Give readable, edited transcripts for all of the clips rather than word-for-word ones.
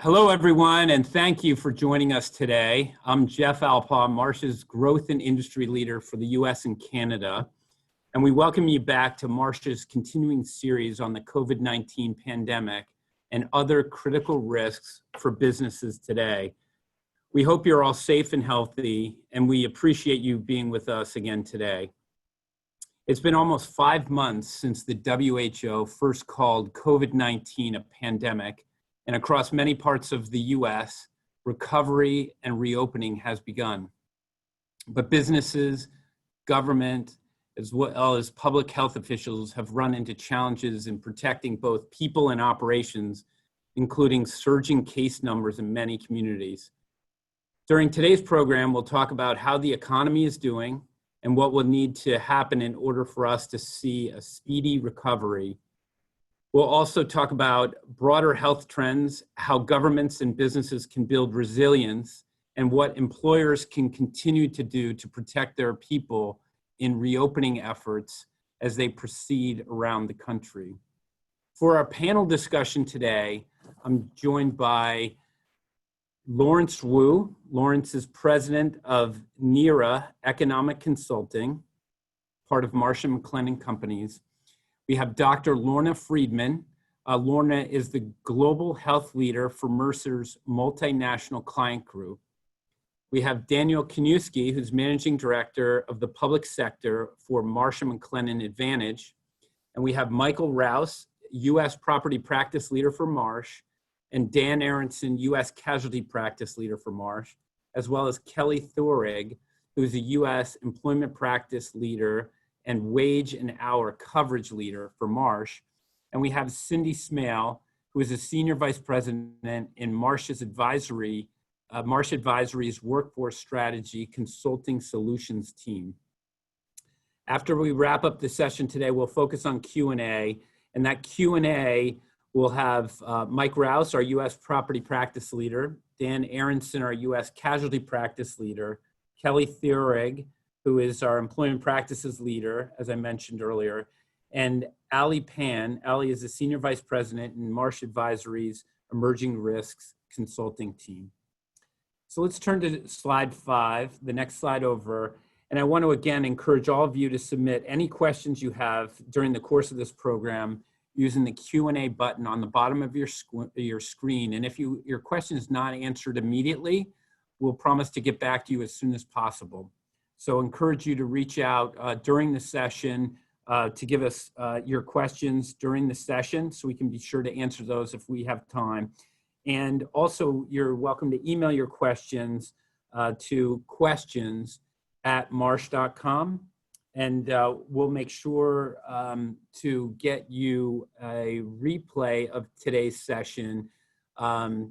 Hello, everyone, and thank you for joining us today. I'm Jeff Alpaugh, Marsh's Growth and Industry Leader for the US and Canada, and we welcome you back to Marsh's continuing series on the COVID-19 pandemic and other critical risks for businesses today. We hope you're all safe and healthy, and we appreciate you being with us again today. It's been almost 5 months since the WHO first called COVID-19 a pandemic, and across many parts of the US, recovery and reopening has begun. But businesses, government, as well as public health officials have run into challenges in protecting both people and operations, including surging case numbers in many communities. During today's program, we'll talk about how the economy is doing and what will need to happen in order for us to see a speedy recovery. We'll also talk about broader health trends, how governments and businesses can build resilience, and what employers can continue to do to protect their people in reopening efforts as they proceed around the country. For our panel discussion today, I'm joined by Lawrence Wu. Lawrence is president of NERA Economic Consulting, part of Marsh & McLennan Companies. We have Dr. Lorna Friedman. Lorna is the global health leader for Mercer's multinational client group. We have Daniel Kaniewski, who's managing director of the public sector for Marsh & McLennan Advantage. And we have Michael Rouse, U.S. property practice leader for Marsh, and Dan Aronson, U.S. casualty practice leader for Marsh, as well as Kelly Thurig, who's a U.S. employment practice leader and wage and hour coverage leader for Marsh. And we have Cindy Smale, who is a senior vice president in Marsh Advisory's Workforce Strategy Consulting Solutions team. After we wrap up the session today, we'll focus on Q&A, and that Q&A will have Mike Rouse, our U.S. property practice leader, Dan Aronson, our U.S. casualty practice leader, Kelly Thurig, who is our employment practices leader, as I mentioned earlier, and Ali Pan. Ali is the senior vice president in Marsh Advisory's Emerging Risks Consulting team. So let's turn to slide 5, the next slide over. And I want to again encourage all of you to submit any questions you have during the course of this program using the Q&A button on the bottom of your screen. And if your question is not answered immediately, we'll promise to get back to you as soon as possible. So encourage you to reach out during the session to give us your questions during the session so we can be sure to answer those if we have time. And also, you're welcome to email your questions to questions@marsh.com. And we'll make sure to get you a replay of today's session.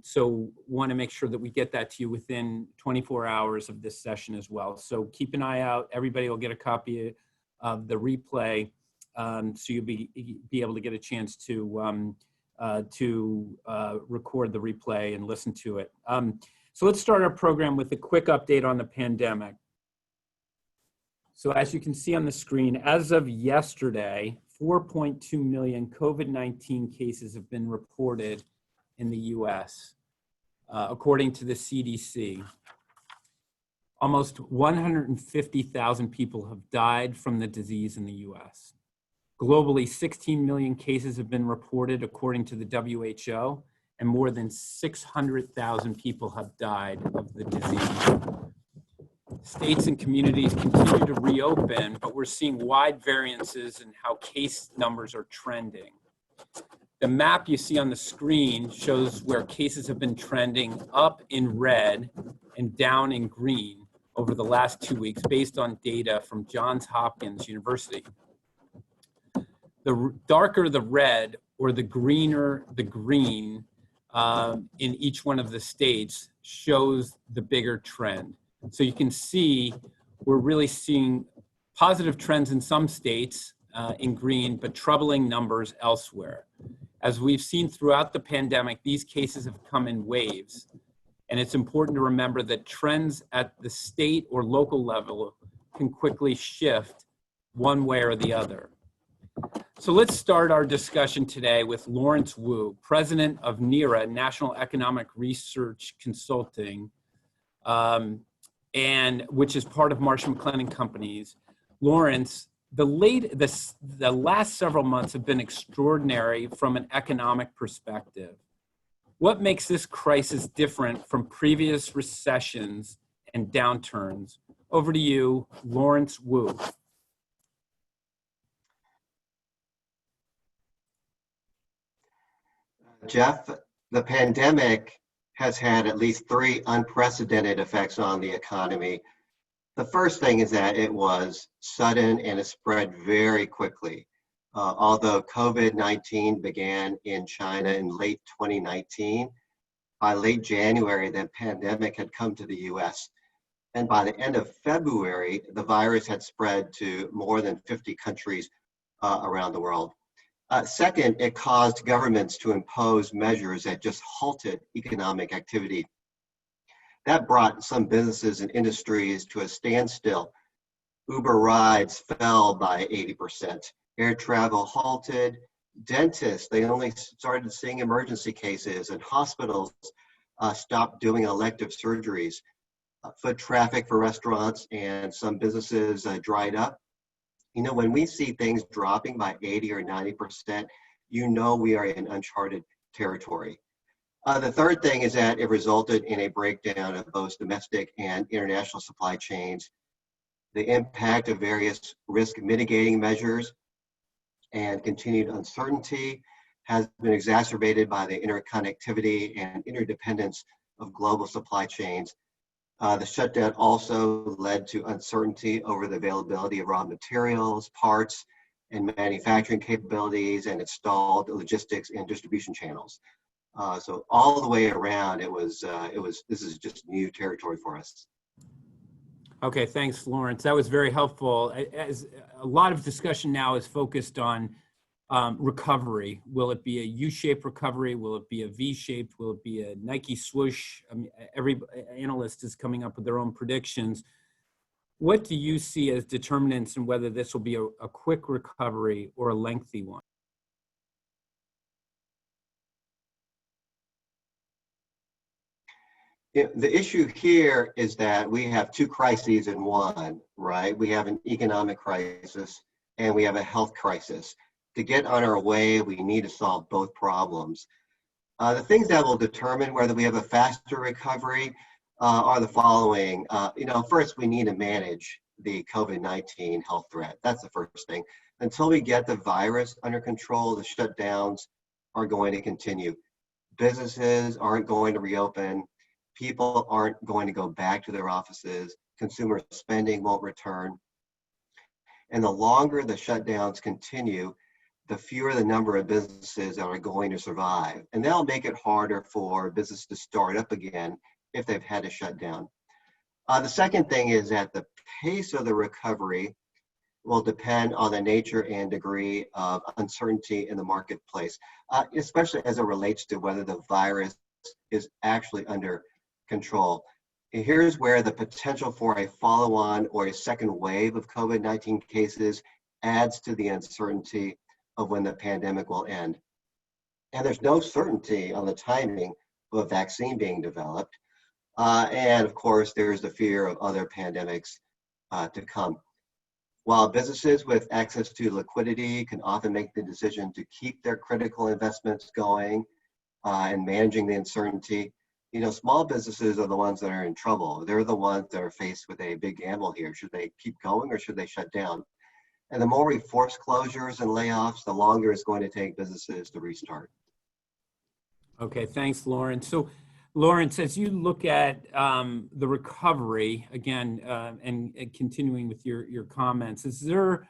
So want to make sure that we get that to you within 24 hours of this session as well. So keep an eye out. Everybody will get a copy of the replay, so you'll be able to get a chance to record the replay and listen to it. So let's start our program with a quick update on the pandemic. So as you can see on the screen, as of yesterday, 4.2 million COVID-19 cases have been reported in the US, according to the CDC. Almost 150,000 people have died from the disease in the US. Globally, 16 million cases have been reported according to the WHO, and more than 600,000 people have died of the disease. States and communities continue to reopen, but we're seeing wide variances in how case numbers are trending. The map you see on the screen shows where cases have been trending up in red and down in green over the last 2 weeks based on data from Johns Hopkins University. The darker the red or the greener the green in each one of the states shows the bigger trend. So you can see we're really seeing positive trends in some states in green, but troubling numbers elsewhere. As we've seen throughout the pandemic, these cases have come in waves. And it's important to remember that trends at the state or local level can quickly shift one way or the other. So let's start our discussion today with Lawrence Wu, president of NERA, National Economic Research Consulting, and which is part of Marsh & McLennan Companies. Lawrence, the last several months have been extraordinary from an economic perspective. What makes this crisis different from previous recessions and downturns? Over to you, Lawrence Wu. Jeff, the pandemic has had at least three unprecedented effects on the economy. The first thing is that it was sudden and it spread very quickly. Although COVID-19 began in China in late 2019, by late January, the pandemic had come to the US. And by the end of February, the virus had spread to more than 50 countries around the world. Second, it caused governments to impose measures that just halted economic activity. That brought some businesses and industries to a standstill. Uber rides fell by 80%. Air travel halted. Dentists, they only started seeing emergency cases, and hospitals stopped doing elective surgeries. Foot traffic for restaurants and some businesses dried up. You know, when we see things dropping by 80 or 90%, you know we are in uncharted territory. The third thing is that it resulted in a breakdown of both domestic and international supply chains. The impact of various risk mitigating measures and continued uncertainty has been exacerbated by the interconnectivity and interdependence of global supply chains. The shutdown also led to uncertainty over the availability of raw materials, parts, and manufacturing capabilities, and it stalled logistics and distribution channels. So all the way around, this is just new territory for us. Okay, thanks, Lawrence. That was very helpful. As a lot of discussion now is focused on recovery. Will it be a U-shaped recovery? Will it be a V-shaped? Will it be a Nike swoosh? I mean, every analyst is coming up with their own predictions. What do you see as determinants in whether this will be a quick recovery or a lengthy one? The issue here is that we have two crises in one, right? We have an economic crisis and we have a health crisis. To get on our way, we need to solve both problems. The things that will determine whether we have a faster recovery are the following. First, we need to manage the COVID-19 health threat. That's the first thing. Until we get the virus under control, the shutdowns are going to continue. Businesses aren't going to reopen. People aren't going to go back to their offices. Consumer spending won't return. And the longer the shutdowns continue, the fewer the number of businesses that are going to survive. And that'll make it harder for business to start up again if they've had to shut down. The second thing is that the pace of the recovery will depend on the nature and degree of uncertainty in the marketplace, especially as it relates to whether the virus is actually under control. And here's where the potential for a follow-on or a second wave of COVID-19 cases adds to the uncertainty of when the pandemic will end. And there's no certainty on the timing of a vaccine being developed. And of course, there's the fear of other pandemics to come. While businesses with access to liquidity can often make the decision to keep their critical investments going and managing the uncertainty, small businesses are the ones that are in trouble. They're the ones that are faced with a big gamble here. Should they keep going or should they shut down? And the more we force closures and layoffs, the longer it's going to take businesses to restart. Okay, thanks, Lawrence. So, Lawrence, as you look at the recovery, again, and continuing with your comments, is there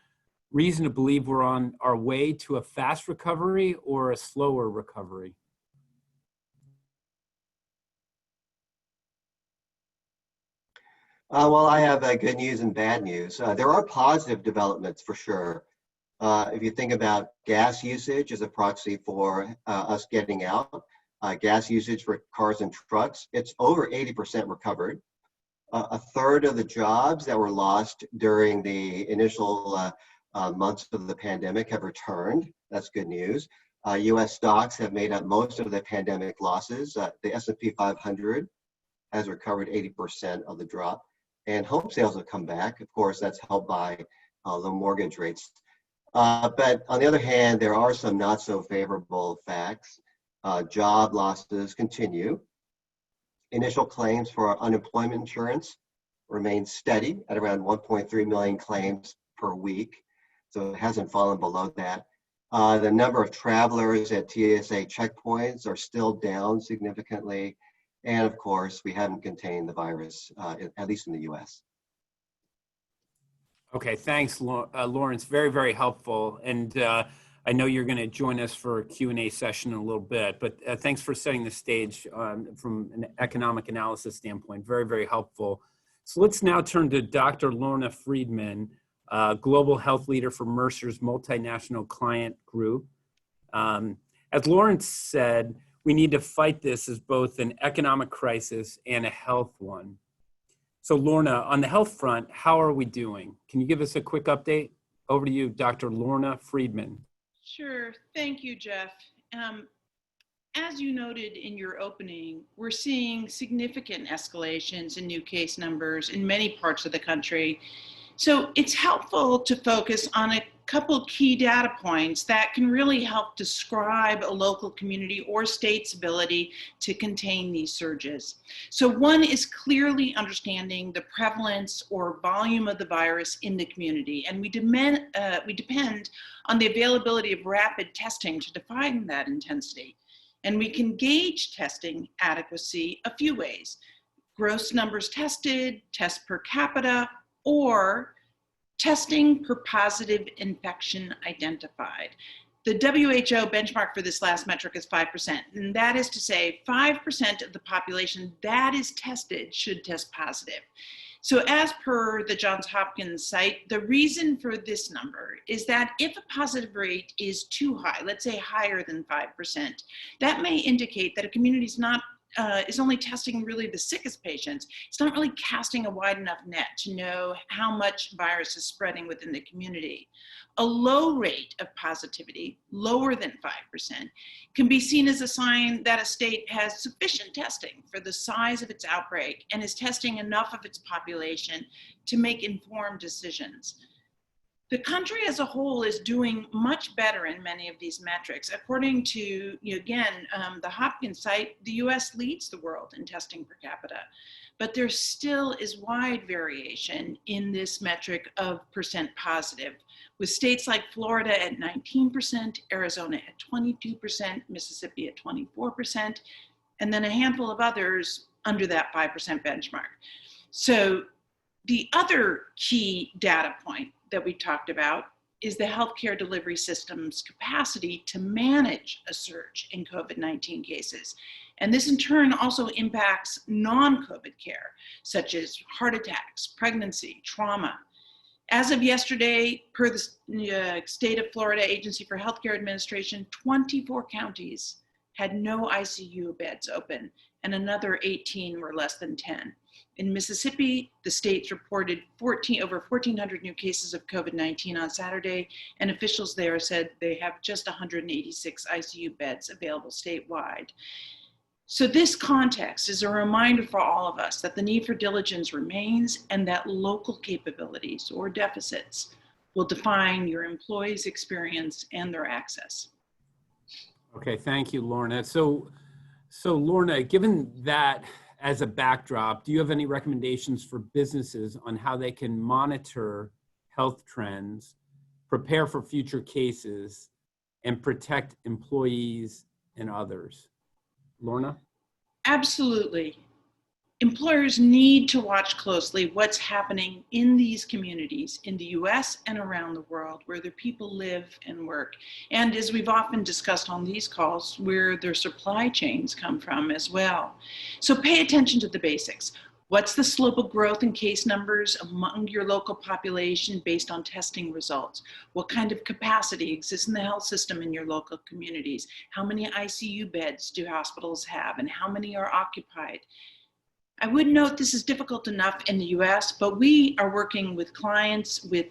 reason to believe we're on our way to a fast recovery or a slower recovery? Well, I have good news and bad news. There are positive developments for sure. If you think about gas usage as a proxy for us getting out, gas usage for cars and trucks, it's over 80% recovered. A third of the jobs that were lost during the initial months of the pandemic have returned. That's good news. U.S. stocks have made up most of the pandemic losses. The S&P 500 has recovered 80% of the drop, and home sales have come back. Of course, that's helped by low mortgage rates. But on the other hand, there are some not so favorable facts. Job losses continue. Initial claims for unemployment insurance remain steady at around 1.3 million claims per week, so it hasn't fallen below that. The number of travelers at TSA checkpoints are still down significantly. And of course, we haven't contained the virus, at least in the US. Okay, thanks, Lawrence. Very, very helpful. And I know you're going to join us for a Q&A session in a little bit, but thanks for setting the stage from an economic analysis standpoint. Very, very helpful. So let's now turn to Dr. Lorna Friedman, Global Health Leader for Mercer's multinational client group. As Lawrence said, we need to fight this as both an economic crisis and a health one. So Lorna, on the health front, how are we doing? Can you give us a quick update? Over to you, Dr. Lorna Friedman. Sure. Thank you, Jeff. As you noted in your opening, we're seeing significant escalations in new case numbers in many parts of the country. So it's helpful to focus on a couple key data points that can really help describe a local community or state's ability to contain these surges. So one is clearly understanding the prevalence or volume of the virus in the community, and we depend on the availability of rapid testing to define that intensity. And we can gauge testing adequacy a few ways: gross numbers tested, tests per capita, or testing per positive infection identified. The WHO benchmark for this last metric is 5%, and that is to say 5% of the population that is tested should test positive. So as per the Johns Hopkins site, the reason for this number is that if a positive rate is too high, let's say higher than 5%, that may indicate that a community is only testing really the sickest patients. It's not really casting a wide enough net to know how much virus is spreading within the community. A low rate of positivity, lower than 5%, can be seen as a sign that a state has sufficient testing for the size of its outbreak and is testing enough of its population to make informed decisions. The country as a whole is doing much better in many of these metrics. According to, the Hopkins site, the US leads the world in testing per capita, but there still is wide variation in this metric of percent positive, with states like Florida at 19%, Arizona at 22%, Mississippi at 24%, and then a handful of others under that 5% benchmark. So the other key data point that we talked about is the healthcare delivery system's capacity to manage a surge in COVID-19 cases. And this in turn also impacts non-COVID care, such as heart attacks, pregnancy, trauma. As of yesterday, per the State of Florida Agency for Healthcare Administration, 24 counties had no ICU beds open, and another 18 were less than 10. In Mississippi, the state's reported over 1,400 new cases of COVID-19 on Saturday, and officials there said they have just 186 ICU beds available statewide. So this context is a reminder for all of us that the need for diligence remains and that local capabilities or deficits will define your employees' experience and their access. Okay, thank you, Lorna. So Lorna, given that as a backdrop, do you have any recommendations for businesses on how they can monitor health trends, prepare for future cases, and protect employees and others? Lorna? Absolutely. Employers need to watch closely what's happening in these communities in the US and around the world where their people live and work. And as we've often discussed on these calls, where their supply chains come from as well. So pay attention to the basics. What's the slope of growth in case numbers among your local population based on testing results? What kind of capacity exists in the health system in your local communities? How many ICU beds do hospitals have and how many are occupied? I would note this is difficult enough in the US, but we are working with clients with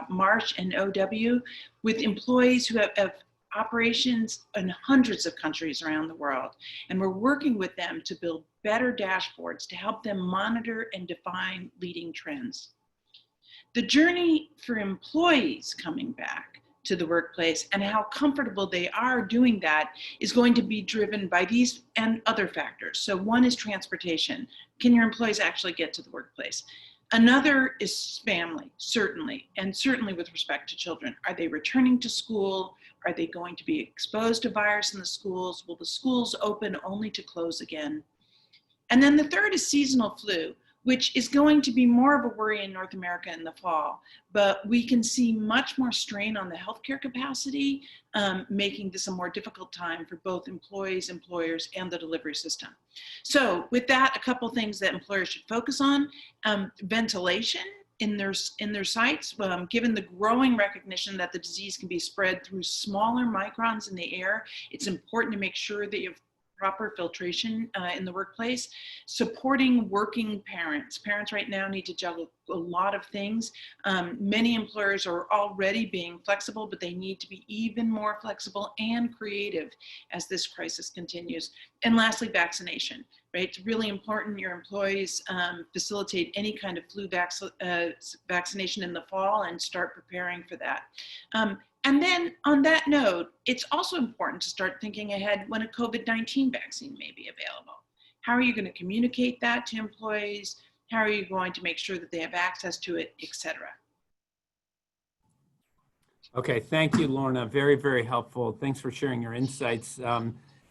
Marsh and OW with employees who have operations in hundreds of countries around the world. And we're working with them to build better dashboards to help them monitor and define leading trends. The journey for employees coming back to the workplace and how comfortable they are doing that is going to be driven by these and other factors. So one is transportation. Can your employees actually get to the workplace? Another is family, certainly, and certainly with respect to children. Are they returning to school? Are they going to be exposed to virus in the schools? Will the schools open only to close again? And then the third is seasonal flu, which is going to be more of a worry in North America in the fall. But we can see much more strain on the healthcare capacity, making this a more difficult time for both employees, employers, and the delivery system. So with that, a couple things that employers should focus on. Ventilation in their sites, given the growing recognition that the disease can be spread through smaller microns in the air, it's important to make sure that you have proper filtration in the workplace. Supporting working parents. Parents right now need to juggle a lot of things. Many employers are already being flexible, but they need to be even more flexible and creative as this crisis continues. And lastly, vaccination, right? It's really important your employees facilitate any kind of flu vaccination in the fall and start preparing for that. And then on that note, it's also important to start thinking ahead when a COVID-19 vaccine may be available. How are you going to communicate that to employees? How are you going to make sure that they have access to it, et cetera? Okay, thank you, Lorna. Very, very helpful. Thanks for sharing your insights.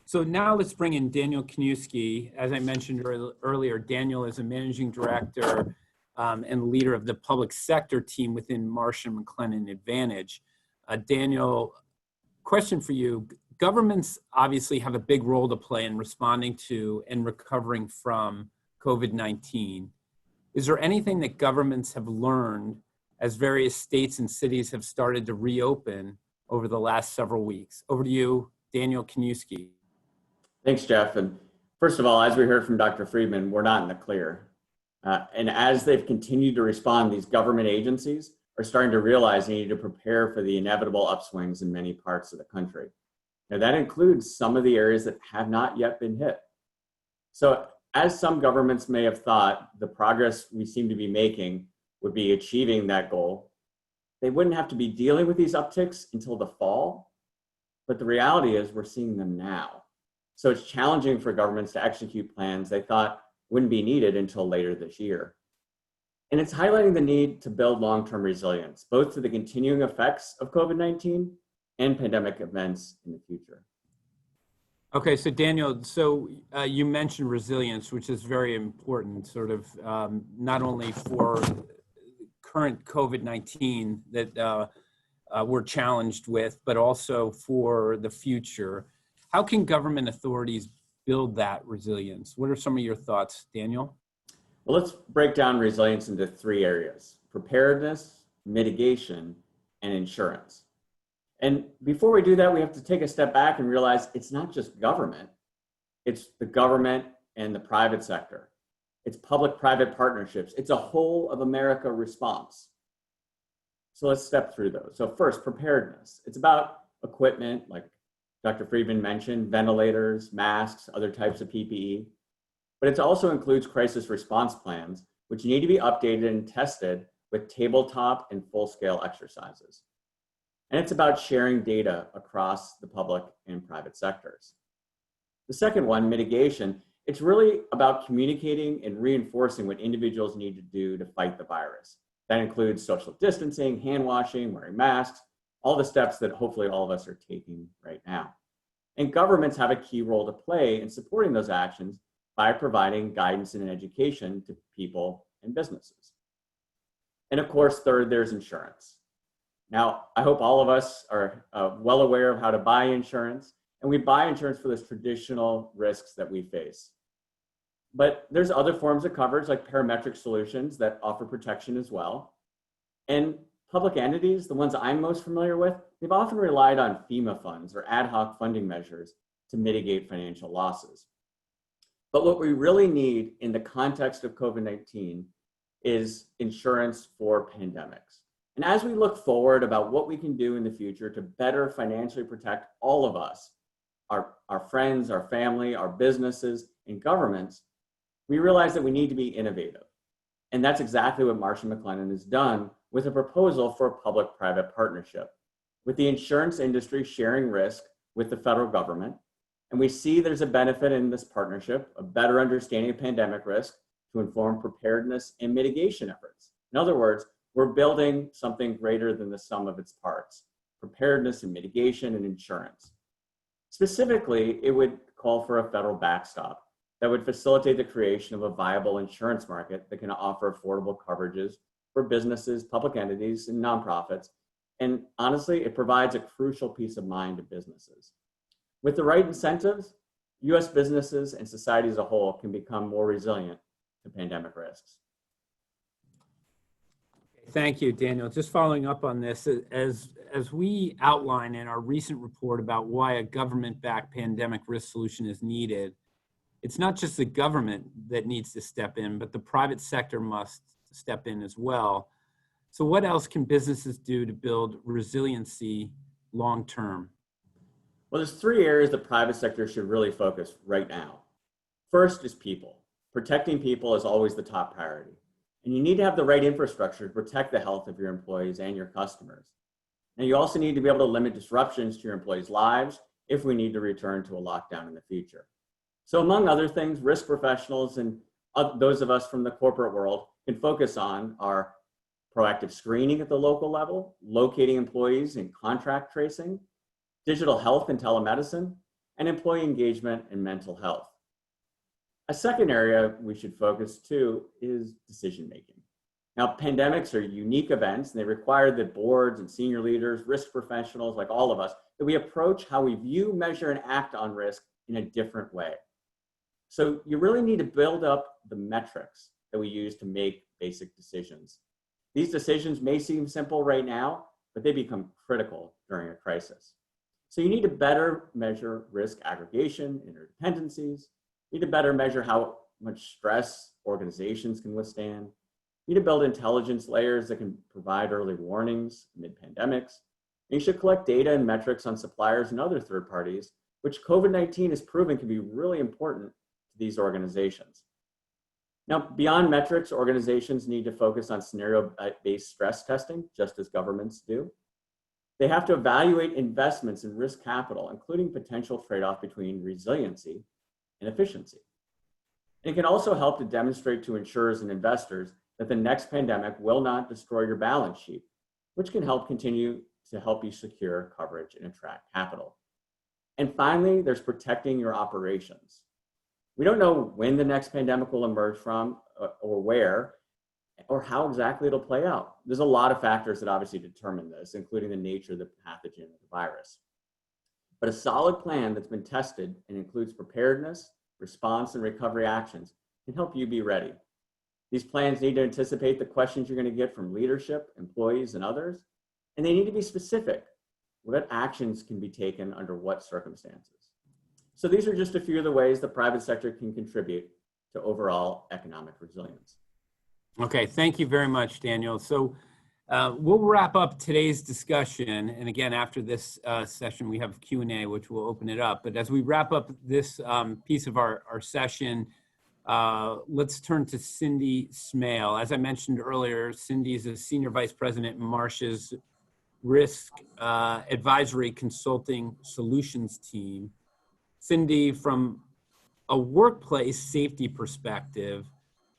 So now let's bring in Daniel Kaniewski. As I mentioned earlier, Daniel is a managing director and leader of the public sector team within Marsh & McLennan Advantage. Daniel, question for you. Governments obviously have a big role to play in responding to and recovering from COVID-19. Is there anything that governments have learned as various states and cities have started to reopen over the last several weeks? Over to you, Daniel Kaniewski. Thanks, Jeff. And first of all, as we heard from Dr. Friedman, we're not in the clear. And as they've continued to respond, these government agencies are starting to realize they need to prepare for the inevitable upswings in many parts of the country. Now, that includes some of the areas that have not yet been hit. So as some governments may have thought the progress we seem to be making would be achieving that goal, they wouldn't have to be dealing with these upticks until the fall. But the reality is we're seeing them now. So it's challenging for governments to execute plans they thought wouldn't be needed until later this year. And it's highlighting the need to build long-term resilience, both to the continuing effects of COVID-19 and pandemic events in the future. Okay, so Daniel, you mentioned resilience, which is very important, sort of not only for current COVID-19 that we're challenged with, but also for the future. How can government authorities build that resilience? What are some of your thoughts, Daniel? Well, let's break down resilience into three areas: preparedness, mitigation, and insurance. And before we do that, we have to take a step back and realize it's not just government, it's the government and the private sector. It's public-private partnerships. It's a whole of America response. So let's step through those. So first, preparedness. It's about equipment, like Dr. Friedman mentioned, ventilators, masks, other types of PPE. But it also includes crisis response plans, which need to be updated and tested with tabletop and full-scale exercises. And it's about sharing data across the public and private sectors. The second one, mitigation, it's really about communicating and reinforcing what individuals need to do to fight the virus. That includes social distancing, hand washing, wearing masks, all the steps that hopefully all of us are taking right now. And governments have a key role to play in supporting those actions by providing guidance and education to people and businesses. And of course, third, there's insurance. Now, I hope all of us are well aware of how to buy insurance, and we buy insurance for those traditional risks that we face. But there's other forms of coverage like parametric solutions that offer protection as well. And public entities, the ones I'm most familiar with, they've often relied on FEMA funds or ad hoc funding measures to mitigate financial losses. But what we really need in the context of COVID-19 is insurance for pandemics. And as we look forward about what we can do in the future to better financially protect all of us, our friends, our family, our businesses, and governments, we realize that we need to be innovative. And that's exactly what Marsh & McLennan has done with a proposal for a public-private partnership, with the insurance industry sharing risk with the federal government. And we see there's a benefit in this partnership, a better understanding of pandemic risk to inform preparedness and mitigation efforts. In other words, we're building something greater than the sum of its parts, preparedness and mitigation and insurance. Specifically, it would call for a federal backstop that would facilitate the creation of a viable insurance market that can offer affordable coverages for businesses, public entities, and nonprofits. And honestly, it provides a crucial peace of mind to businesses. With the right incentives, US businesses and society as a whole can become more resilient to pandemic risks. Thank you, Daniel. Just following up on this, as we outline in our recent report about why a government-backed pandemic risk solution is needed, it's not just the government that needs to step in, but the private sector must step in as well. So what else can businesses do to build resiliency long-term? Well, there's three areas the private sector should really focus right now. First is people. Protecting people is always the top priority. And you need to have the right infrastructure to protect the health of your employees and your customers. And you also need to be able to limit disruptions to your employees' lives if we need to return to a lockdown in the future. So among other things, risk professionals and those of us from the corporate world can focus on our proactive screening at the local level, locating employees and contract tracing, digital health and telemedicine, and employee engagement and mental health. A second area we should focus too is decision-making. Now, pandemics are unique events, and they require that boards and senior leaders, risk professionals like all of us, that we approach how we view, measure, and act on risk in a different way. So you really need to build up the metrics that we use to make basic decisions. These decisions may seem simple right now, but they become critical during a crisis. So you need to better measure risk aggregation, interdependencies. You need to better measure how much stress organizations can withstand. You need to build intelligence layers that can provide early warnings amid pandemics. And you should collect data and metrics on suppliers and other third parties, which COVID-19 has proven can be really important to these organizations. Now, beyond metrics, organizations need to focus on scenario-based stress testing, just as governments do. They have to evaluate investments in risk capital, including potential trade-off between resiliency and efficiency. And it can also help to demonstrate to insurers and investors that the next pandemic will not destroy your balance sheet, which can help continue to help you secure coverage and attract capital. And finally, there's protecting your operations. We don't know when the next pandemic will emerge from or where, or how exactly it'll play out. There's a lot of factors that obviously determine this, including the nature of the pathogen of the virus. But a solid plan that's been tested and includes preparedness, response, and recovery actions can help you be ready. These plans need to anticipate the questions you're going to get from leadership, employees, and others, and they need to be specific. What actions can be taken under what circumstances? So these are just a few of the ways the private sector can contribute to overall economic resilience. Okay, thank you very much, Daniel. So we'll wrap up today's discussion. And again, after this session, we have Q&A, which will open it up. But as we wrap up this piece of our session, let's turn to Cindy Smale. As I mentioned earlier, Cindy is a Senior Vice President in Marsh's Risk Advisory Consulting Solutions team. Cindy, from a workplace safety perspective,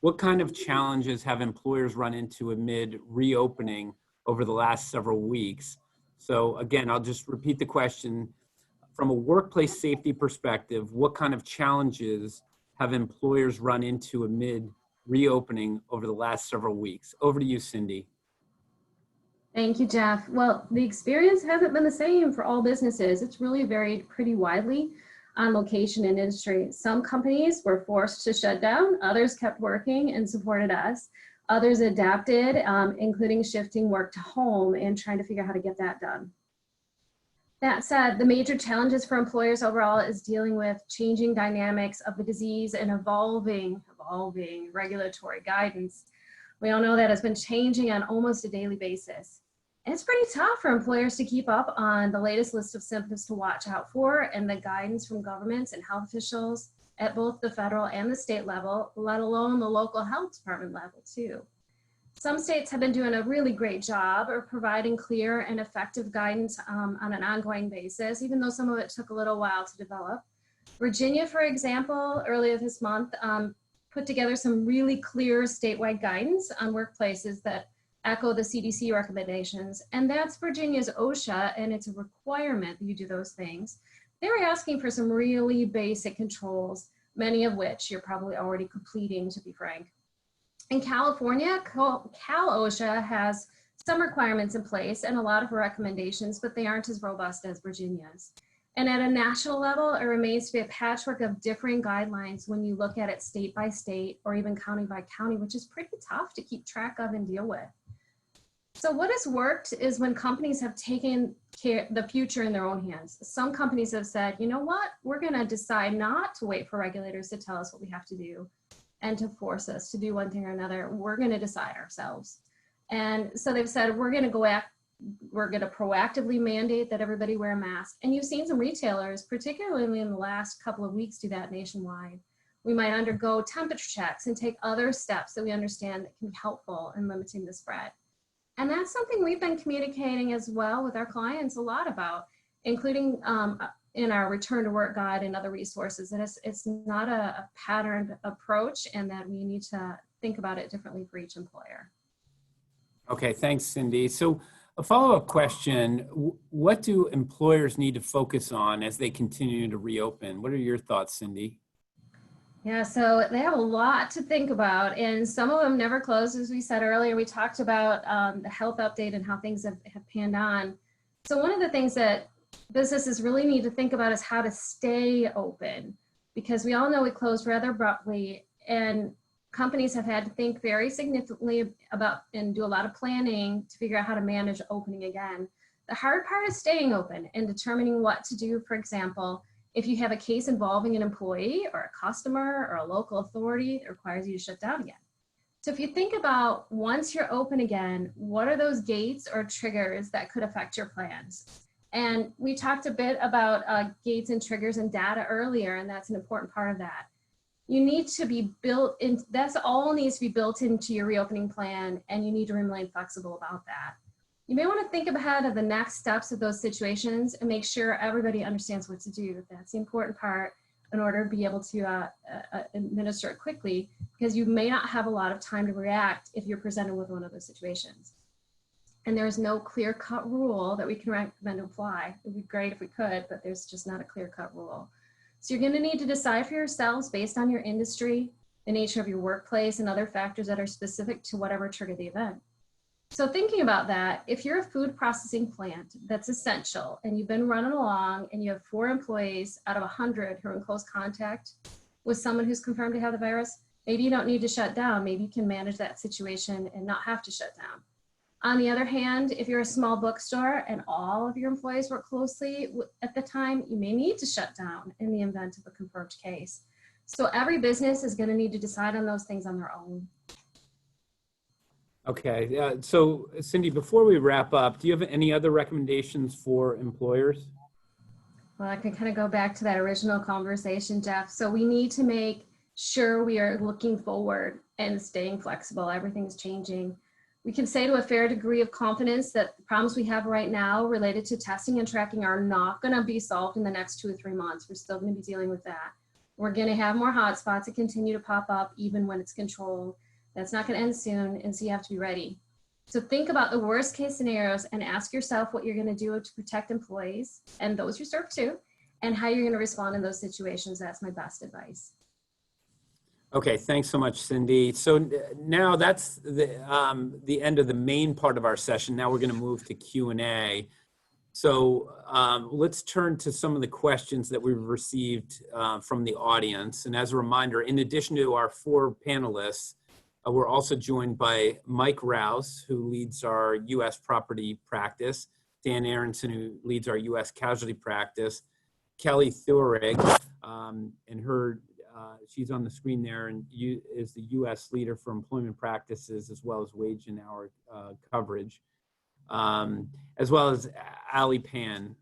what kind of challenges have employers run into amid reopening over the last several weeks? So again, I'll just repeat the question. From a workplace safety perspective, what kind of challenges have employers run into amid reopening over the last several weeks? Over to you, Cindy. Thank you, Jeff. Well, the experience hasn't been the same for all businesses. It's really varied pretty widely on location and industry. Some companies were forced to shut down, others kept working and supported us. Others adapted, including shifting work to home and trying to figure out how to get that done. That said, the major challenges for employers overall is dealing with changing dynamics of the disease and evolving regulatory guidance. We all know that has been changing on almost a daily basis. And it's pretty tough for employers to keep up on the latest list of symptoms to watch out for and the guidance from governments and health officials at both the federal and the state level, let alone the local health department level too. Some states have been doing a really great job of providing clear and effective guidance on an ongoing basis, even though some of it took a little while to develop. Virginia, for example, earlier this month, put together some really clear statewide guidance on workplaces that echo the CDC recommendations, and that's Virginia's OSHA, and it's a requirement that you do those things. They were asking for some really basic controls, many of which you're probably already completing, to be frank. In California, Cal OSHA has some requirements in place and a lot of recommendations, but they aren't as robust as Virginia's. And at a national level, it remains to be a patchwork of differing guidelines when you look at it state by state or even county by county, which is pretty tough to keep track of and deal with. So what has worked is when companies have taken the future in their own hands. Some companies have said, you know what, we're gonna decide not to wait for regulators to tell us what we have to do and to force us to do one thing or another. We're gonna decide ourselves. And so they've said, we're gonna proactively mandate that everybody wear a mask. And you've seen some retailers, particularly in the last couple of weeks, do that nationwide. We might undergo temperature checks and take other steps that we understand that can be helpful in limiting the spread. And that's something we've been communicating as well with our clients a lot about, including in our return to work guide and other resources. And it's not a patterned approach, and that we need to think about it differently for each employer. Okay, thanks, Cindy. So a follow-up question, what do employers need to focus on as they continue to reopen? What are your thoughts, Cindy? Yeah, so they have a lot to think about, and some of them never close. As we said earlier, we talked about the health update and how things have panned on. So one of the things that businesses really need to think about is how to stay open, because we all know we closed rather abruptly, and companies have had to think very significantly about and do a lot of planning to figure out how to manage opening again. The hard part is staying open and determining what to do. For example, if you have a case involving an employee or a customer or a local authority that requires you to shut down again. So if you think about once you're open again, what are those gates or triggers that could affect your plans? And we talked a bit about gates and triggers and data earlier, and that's an important part of that. You need to be built in, that's all needs to be built into your reopening plan, and you need to remain flexible about that. You may want to think ahead of the next steps of those situations and make sure everybody understands what to do. That's the important part in order to be able to administer it quickly, because you may not have a lot of time to react if you're presented with one of those situations. And there's no clear-cut rule that we can recommend to apply. It would be great if we could, but there's just not a clear-cut rule. So you're going to need to decide for yourselves based on your industry, the nature of your workplace, and other factors that are specific to whatever triggered the event. So thinking about that, if you're a food processing plant that's essential and you've been running along and you have 4 employees out of 100 who are in close contact with someone who's confirmed to have the virus, maybe you don't need to shut down. Maybe you can manage that situation and not have to shut down. On the other hand, if you're a small bookstore and all of your employees work closely at the time, you may need to shut down in the event of a confirmed case. So every business is going to need to decide on those things on their own. Okay, so Cindy, before we wrap up, do you have any other recommendations for employers? Well, I can kind of go back to that original conversation, Jeff. So we need to make sure we are looking forward and staying flexible. Everything's changing. We can say to a fair degree of confidence that the problems we have right now related to testing and tracking are not going to be solved in the next 2 or 3 months. We're still going to be dealing with that. We're going to have more hotspots that continue to pop up even when it's controlled. That's not going to end soon, and so you have to be ready. So think about the worst case scenarios and ask yourself what you're going to do to protect employees and those you serve too, and how you're going to respond in those situations. That's my best advice. Okay, thanks so much, Cindy. So now that's the end of the main part of our session. Now we're going to move to Q&A. So let's turn to some of the questions that we've received from the audience. And as a reminder, in addition to our 4 panelists, we're also joined by Mike Rouse, who leads our U.S. property practice, Dan Aronson, who leads our U.S. casualty practice, Kelly Thurig, and her, she's on the screen there, and is the U.S. leader for employment practices as well as wage and hour coverage. as well as Ali Pan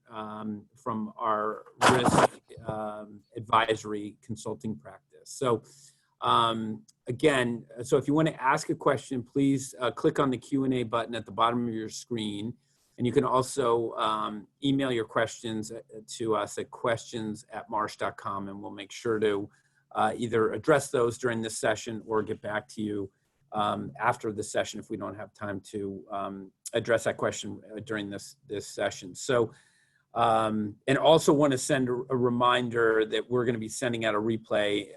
from our risk advisory consulting practice. So again, so if you want to ask a question, please click on the Q&A button at the bottom of your screen. And you can also email your questions to us at questions@marsh.com, and we'll make sure to either address those during this session or get back to you after the session if we don't have time to address that question during this session. So, and also want to send a reminder that we're going to be sending out a replay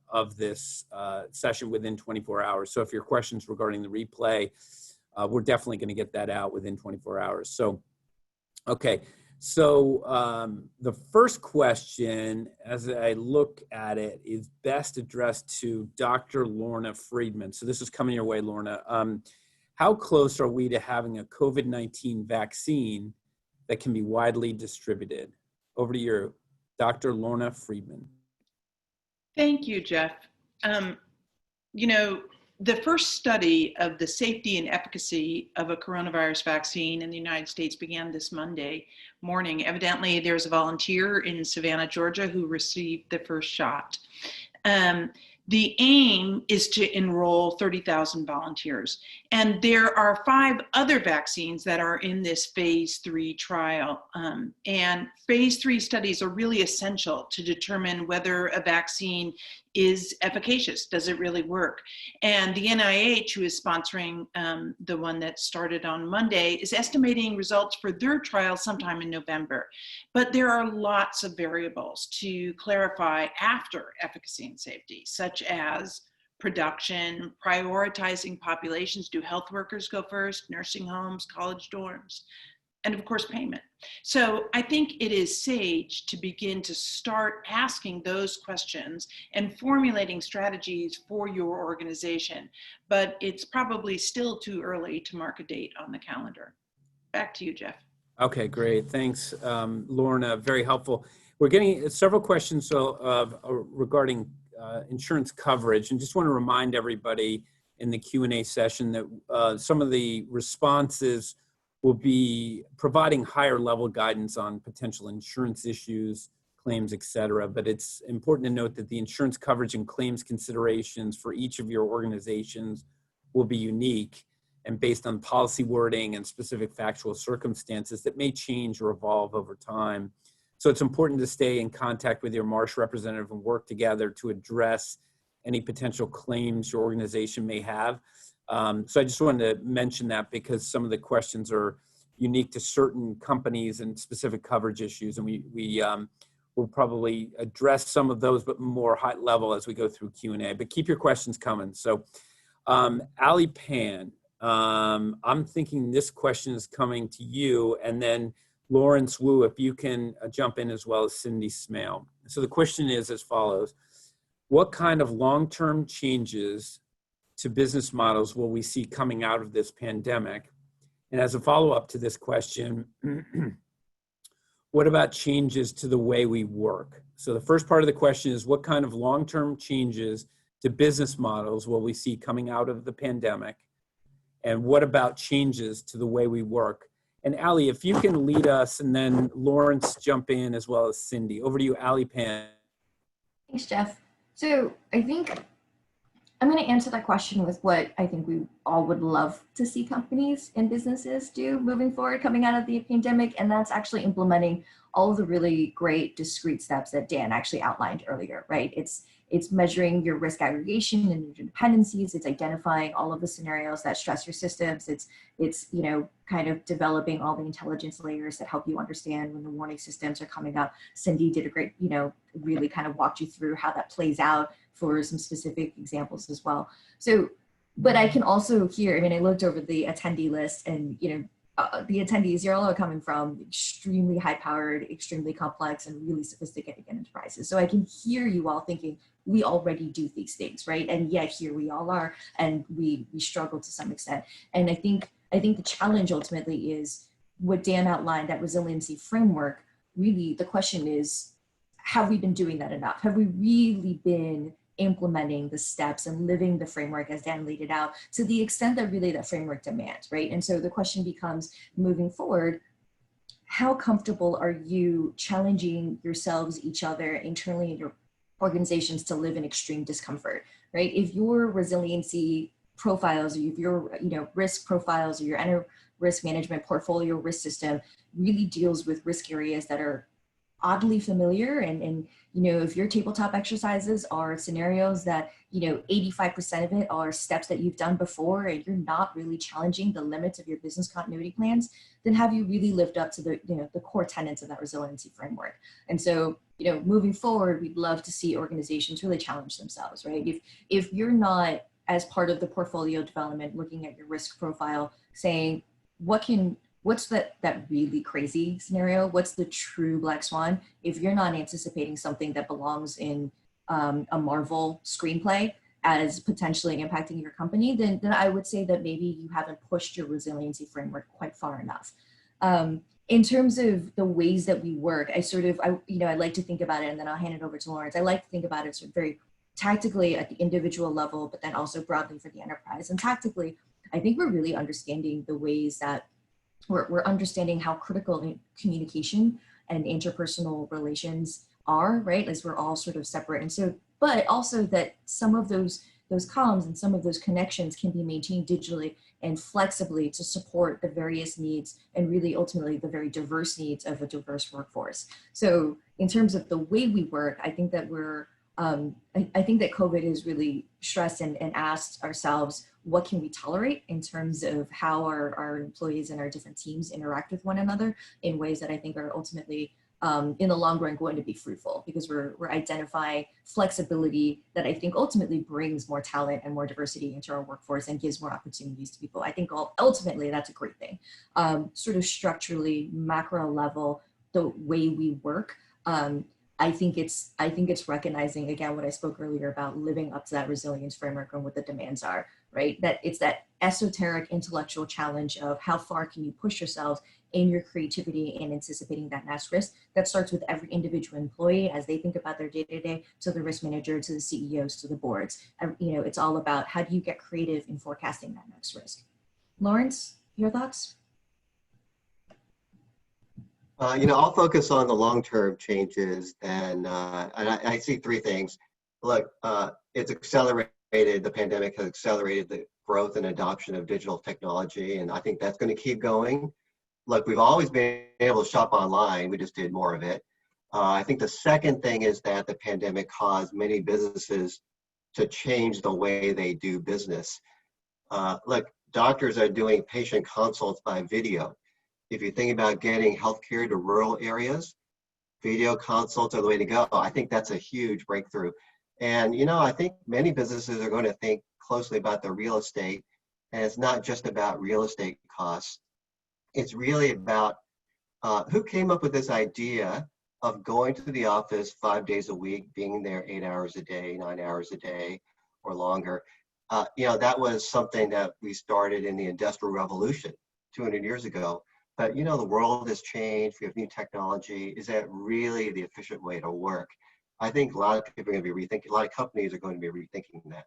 of this session within 24 hours. So if your questions regarding the replay, we're definitely going to get that out within 24 hours. So, okay. So the first question, as I look at it, is best addressed to Dr. Lorna Friedman. So this is coming your way, Lorna. How close are we to having a COVID-19 vaccine that can be widely distributed? Over to you, Dr. Lorna Friedman. Thank you, Jeff. You know, the first study of the safety and efficacy of a coronavirus vaccine in the United States began this Monday morning. Evidently, there's a volunteer in Savannah, Georgia, who received the first shot. The aim is to enroll 30,000 volunteers. And there are 5 other vaccines that are in this phase 3 trial. And phase 3 studies are really essential to determine whether a vaccine is efficacious. Does it really work? And the NIH, who is sponsoring the one that started on Monday, is estimating results for their trial sometime in November. But there are lots of variables to clarify after efficacy and safety, such as production, prioritizing populations. Do health workers go first? Nursing homes, college dorms? And of course, payment. So I think it is sage to begin to start asking those questions and formulating strategies for your organization. But it's probably still too early to mark a date on the calendar. Back to you, Jeff. Okay, great. Thanks, Lorna. Very helpful. We're getting several questions regarding insurance coverage, and just want to remind everybody in the Q&A session that some of the responses will be providing higher level guidance on potential insurance issues, claims, et cetera. But it's important to note that the insurance coverage and claims considerations for each of your organizations will be unique and based on policy wording and specific factual circumstances that may change or evolve over time. So it's important to stay in contact with your Marsh representative and work together to address any potential claims your organization may have. So I just wanted to mention that because some of the questions are unique to certain companies and specific coverage issues, and we will probably address some of those, but more high level as we go through Q&A. But keep your questions coming. So Ali Pan, I'm thinking this question is coming to you, and then Lawrence Wu, if you can jump in, as well as Cindy Smale. So the question is as follows: what kind of long-term changes to business models will we see coming out of this pandemic? And as a follow-up to this question, what about changes to the way we work? So the first part of the question is, what kind of long-term changes to business models will we see coming out of the pandemic? And what about changes to the way we work? And Ali, if you can lead us, and then Lawrence jump in, as well as Cindy. Over to you, Ali Pan. Thanks, Jeff. So I think I'm going to answer that question with what I think we all would love to see companies and businesses do moving forward coming out of the pandemic, and that's actually implementing all of the really great discrete steps that Dan actually outlined earlier, right? It's measuring your risk aggregation and your dependencies. It's identifying all of the scenarios that stress your systems. It's you know, kind of developing all the intelligence layers that help you understand when the warning systems are coming up. Cindy did a great, you know, really kind of walked you through how that plays out for some specific examples as well. So, but I can also hear, I mean, I looked over the attendee list, and, you know, the attendees, you're all coming from extremely high-powered, extremely complex, and really sophisticated enterprises. So I can hear you all thinking, we already do these things, right? And yet here we all are, and we struggle to some extent. And I think the challenge ultimately is what Dan outlined, that resiliency framework. Really, the question is, have we been doing that enough? Have we really been implementing the steps and living the framework as Dan laid it out to the extent that really that framework demands, right? And so the question becomes, moving forward, how comfortable are you challenging yourselves, each other, internally in your organizations to live in extreme discomfort, right? If your resiliency profiles, or if your risk profiles, or your risk management portfolio risk system really deals with risk areas that are oddly familiar, and if your tabletop exercises are scenarios that 85% of it are steps that you've done before, and you're not really challenging the limits of your business continuity plans, then have you really lived up to the the core tenets of that resiliency framework? And so moving forward, we'd love to see organizations really challenge themselves, right? If you're not, as part of the portfolio development, looking at your risk profile, saying what's that really crazy scenario? What's the true black swan? If you're not anticipating something that belongs in a Marvel screenplay as potentially impacting your company, then I would say that maybe you haven't pushed your resiliency framework quite far enough. In terms of the ways that we work, I like to think about it, and then I'll hand it over to Lawrence. I like to think about it sort of very tactically at the individual level, but then also broadly for the enterprise. And tactically, I think we're really understanding the ways that we're understanding how critical communication and interpersonal relations are, right? As we're all sort of separate. And so, but also that some of those comms and some of those connections can be maintained digitally and flexibly to support the various needs and really ultimately the very diverse needs of a diverse workforce. So in terms of the way we work, I think that I think that COVID has really stressed and asked ourselves, what can we tolerate in terms of how our employees and our different teams interact with one another in ways that I think are ultimately in the long run going to be fruitful, because we're identifying flexibility that I think ultimately brings more talent and more diversity into our workforce and gives more opportunities to people. I think ultimately that's a great thing. Sort of structurally, macro level, the way we work, I think it's recognizing, again, what I spoke earlier about living up to that resilience framework and what the demands are, right? That it's that esoteric intellectual challenge of how far can you push yourselves in your creativity and anticipating that next risk. That starts with every individual employee as they think about their day-to-day, to the risk manager, to the CEOs, to the boards. It's all about how do you get creative in forecasting that next risk. Lawrence, your thoughts? I'll focus on the long-term changes, and I see three things. Look, it's accelerated, the pandemic has accelerated the growth and adoption of digital technology, and I think that's going to keep going. Look, we've always been able to shop online, we just did more of it. I think the second thing is that the pandemic caused many businesses to change the way they do business. Look, doctors are doing patient consults by video. If you think about getting healthcare to rural areas, video consults are the way to go. I think that's a huge breakthrough. And, I think many businesses are going to think closely about their real estate. And it's not just about real estate costs. It's really about who came up with this idea of going to the office 5 days a week, being there 8 hours a day, 9 hours a day, or longer. That was something that we started in the Industrial Revolution 200 years ago. But the world has changed. We have new technology. Is that really the efficient way to work? I think a lot of people are going to be rethinking. A lot of companies are going to be rethinking that.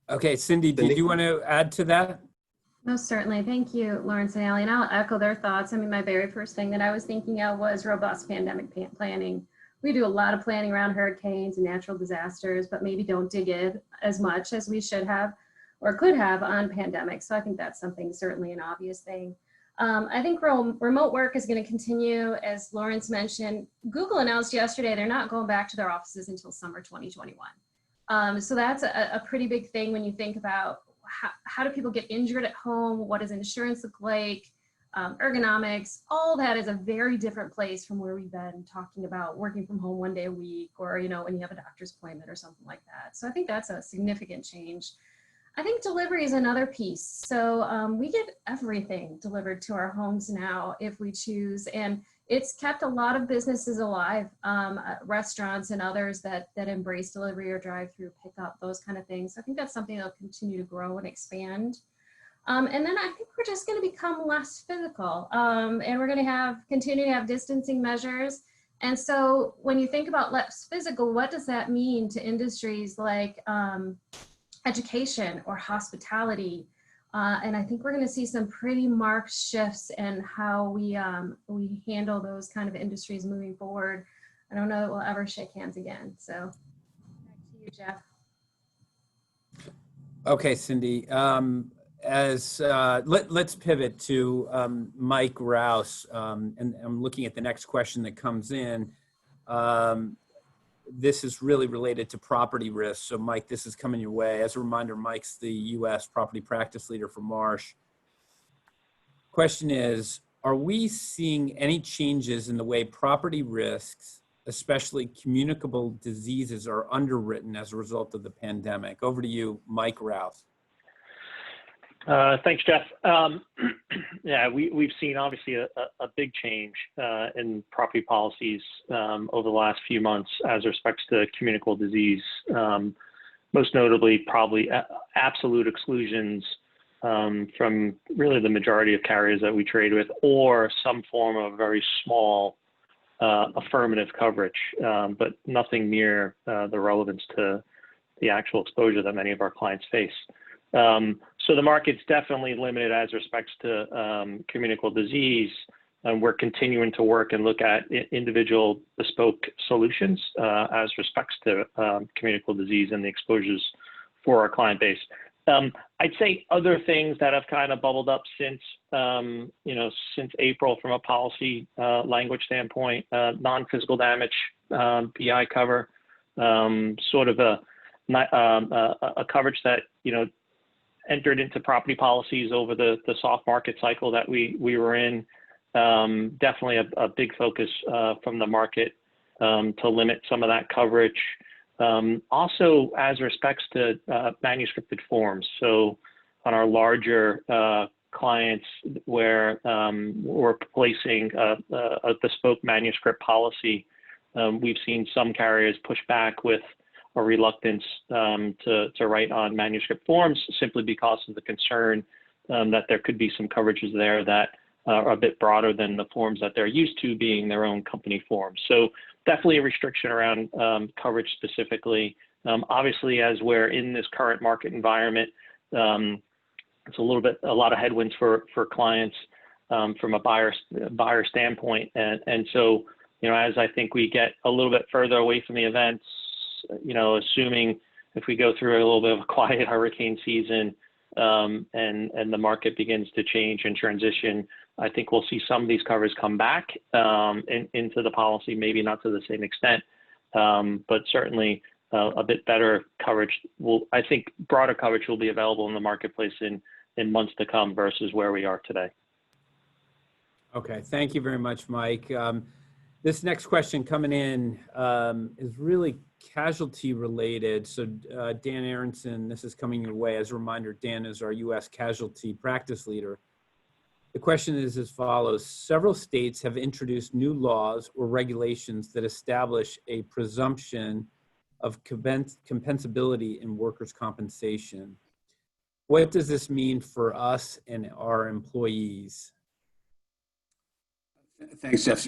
Okay, Cindy, did you want to add to that? Most certainly. Thank you, Lawrence and Allie. And I'll echo their thoughts. I mean, my very first thing that I was thinking of was robust pandemic planning. We do a lot of planning around hurricanes and natural disasters, but maybe don't dig in as much as we should have or could have on pandemics. So I think that's something, certainly an obvious thing. I think remote work is going to continue. As Lawrence mentioned, Google announced yesterday they're not going back to their offices until summer 2021. So that's a pretty big thing when you think about how do people get injured at home? What does insurance look like? Ergonomics, all that is a very different place from where we've been talking about working from home 1 day a week, or when you have a doctor's appointment or something like that. So I think that's a significant change. I think delivery is another piece. So we get everything delivered to our homes now if we choose, and it's kept a lot of businesses alive, restaurants and others that embrace delivery or drive-through pickup, those kind of things. So I think that's something that'll continue to grow and expand. And then I think we're just going to become less physical, and we're going to continue to have distancing measures. And so when you think about less physical, what does that mean to industries like education or hospitality? And I think we're going to see some pretty marked shifts in how we handle those kind of industries moving forward. I don't know that we'll ever shake hands again. So back to you, Jeff. Okay, Cindy. Let's pivot to Mike Rouse, and I'm looking at the next question that comes in. This is really related to property risk. So Mike, this is coming your way. As a reminder, Mike's the U.S. property practice leader for Marsh. Question is, are we seeing any changes in the way property risks, especially communicable diseases, are underwritten as a result of the pandemic? Over to you, Mike Rouse. Thanks, Jeff. Yeah, we've seen obviously a big change in property policies over the last few months as respects to communicable disease. Most notably, probably absolute exclusions from really the majority of carriers that we trade with, or some form of very small affirmative coverage, but nothing near the relevance to the actual exposure that many of our clients face. So the market's definitely limited as respects to communicable disease, and we're continuing to work and look at individual bespoke solutions as respects to communicable disease and the exposures for our client base. I'd say other things that have kind of bubbled up since since April from a policy language standpoint, non-physical damage, BI cover, sort of a coverage that entered into property policies over the soft market cycle that we were in. Definitely a big focus from the market to limit some of that coverage. Also, as respects to manuscripted forms. So on our larger clients where we're placing a bespoke manuscript policy, we've seen some carriers push back with a reluctance to write on manuscript forms simply because of the concern that there could be some coverages there that are a bit broader than the forms that they're used to being their own company forms. So definitely a restriction around coverage specifically. Obviously, as we're in this current market environment, it's a lot of headwinds for clients from a buyer standpoint. And so, as I think we get a little bit further away from the events, assuming if we go through a little bit of a quiet hurricane season and the market begins to change and transition, I think we'll see some of these covers come back into the policy, maybe not to the same extent, but certainly a bit better coverage. I think broader coverage will be available in the marketplace in months to come versus where we are today. Okay, thank you very much, Mike. This next question coming in is really casualty related. So Dan Aronson, this is coming your way. As a reminder, Dan is our U.S. casualty practice leader. The question is as follows. Several states have introduced new laws or regulations that establish a presumption of compensability in workers' compensation. What does this mean for us and our employees? Thanks, Jeff.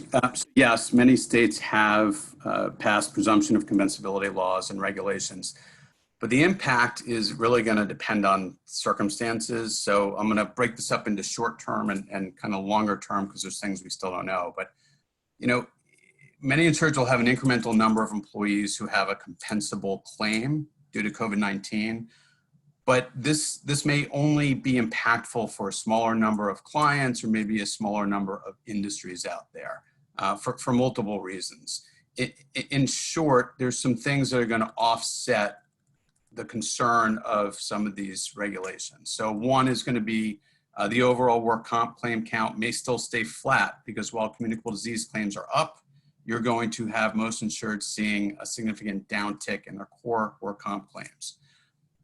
Yes, many states have passed presumption of compensability laws and regulations, but the impact is really going to depend on circumstances. So I'm going to break this up into short term and kind of longer term because there's things we still don't know. But, many insureds will have an incremental number of employees who have a compensable claim due to COVID-19. But this may only be impactful for a smaller number of clients or maybe a smaller number of industries out there for multiple reasons. In short, there's some things that are going to offset the concern of some of these regulations. So one is going to be the overall work comp claim count may still stay flat because while communicable disease claims are up, you're going to have most insureds seeing a significant downtick in their core work comp claims.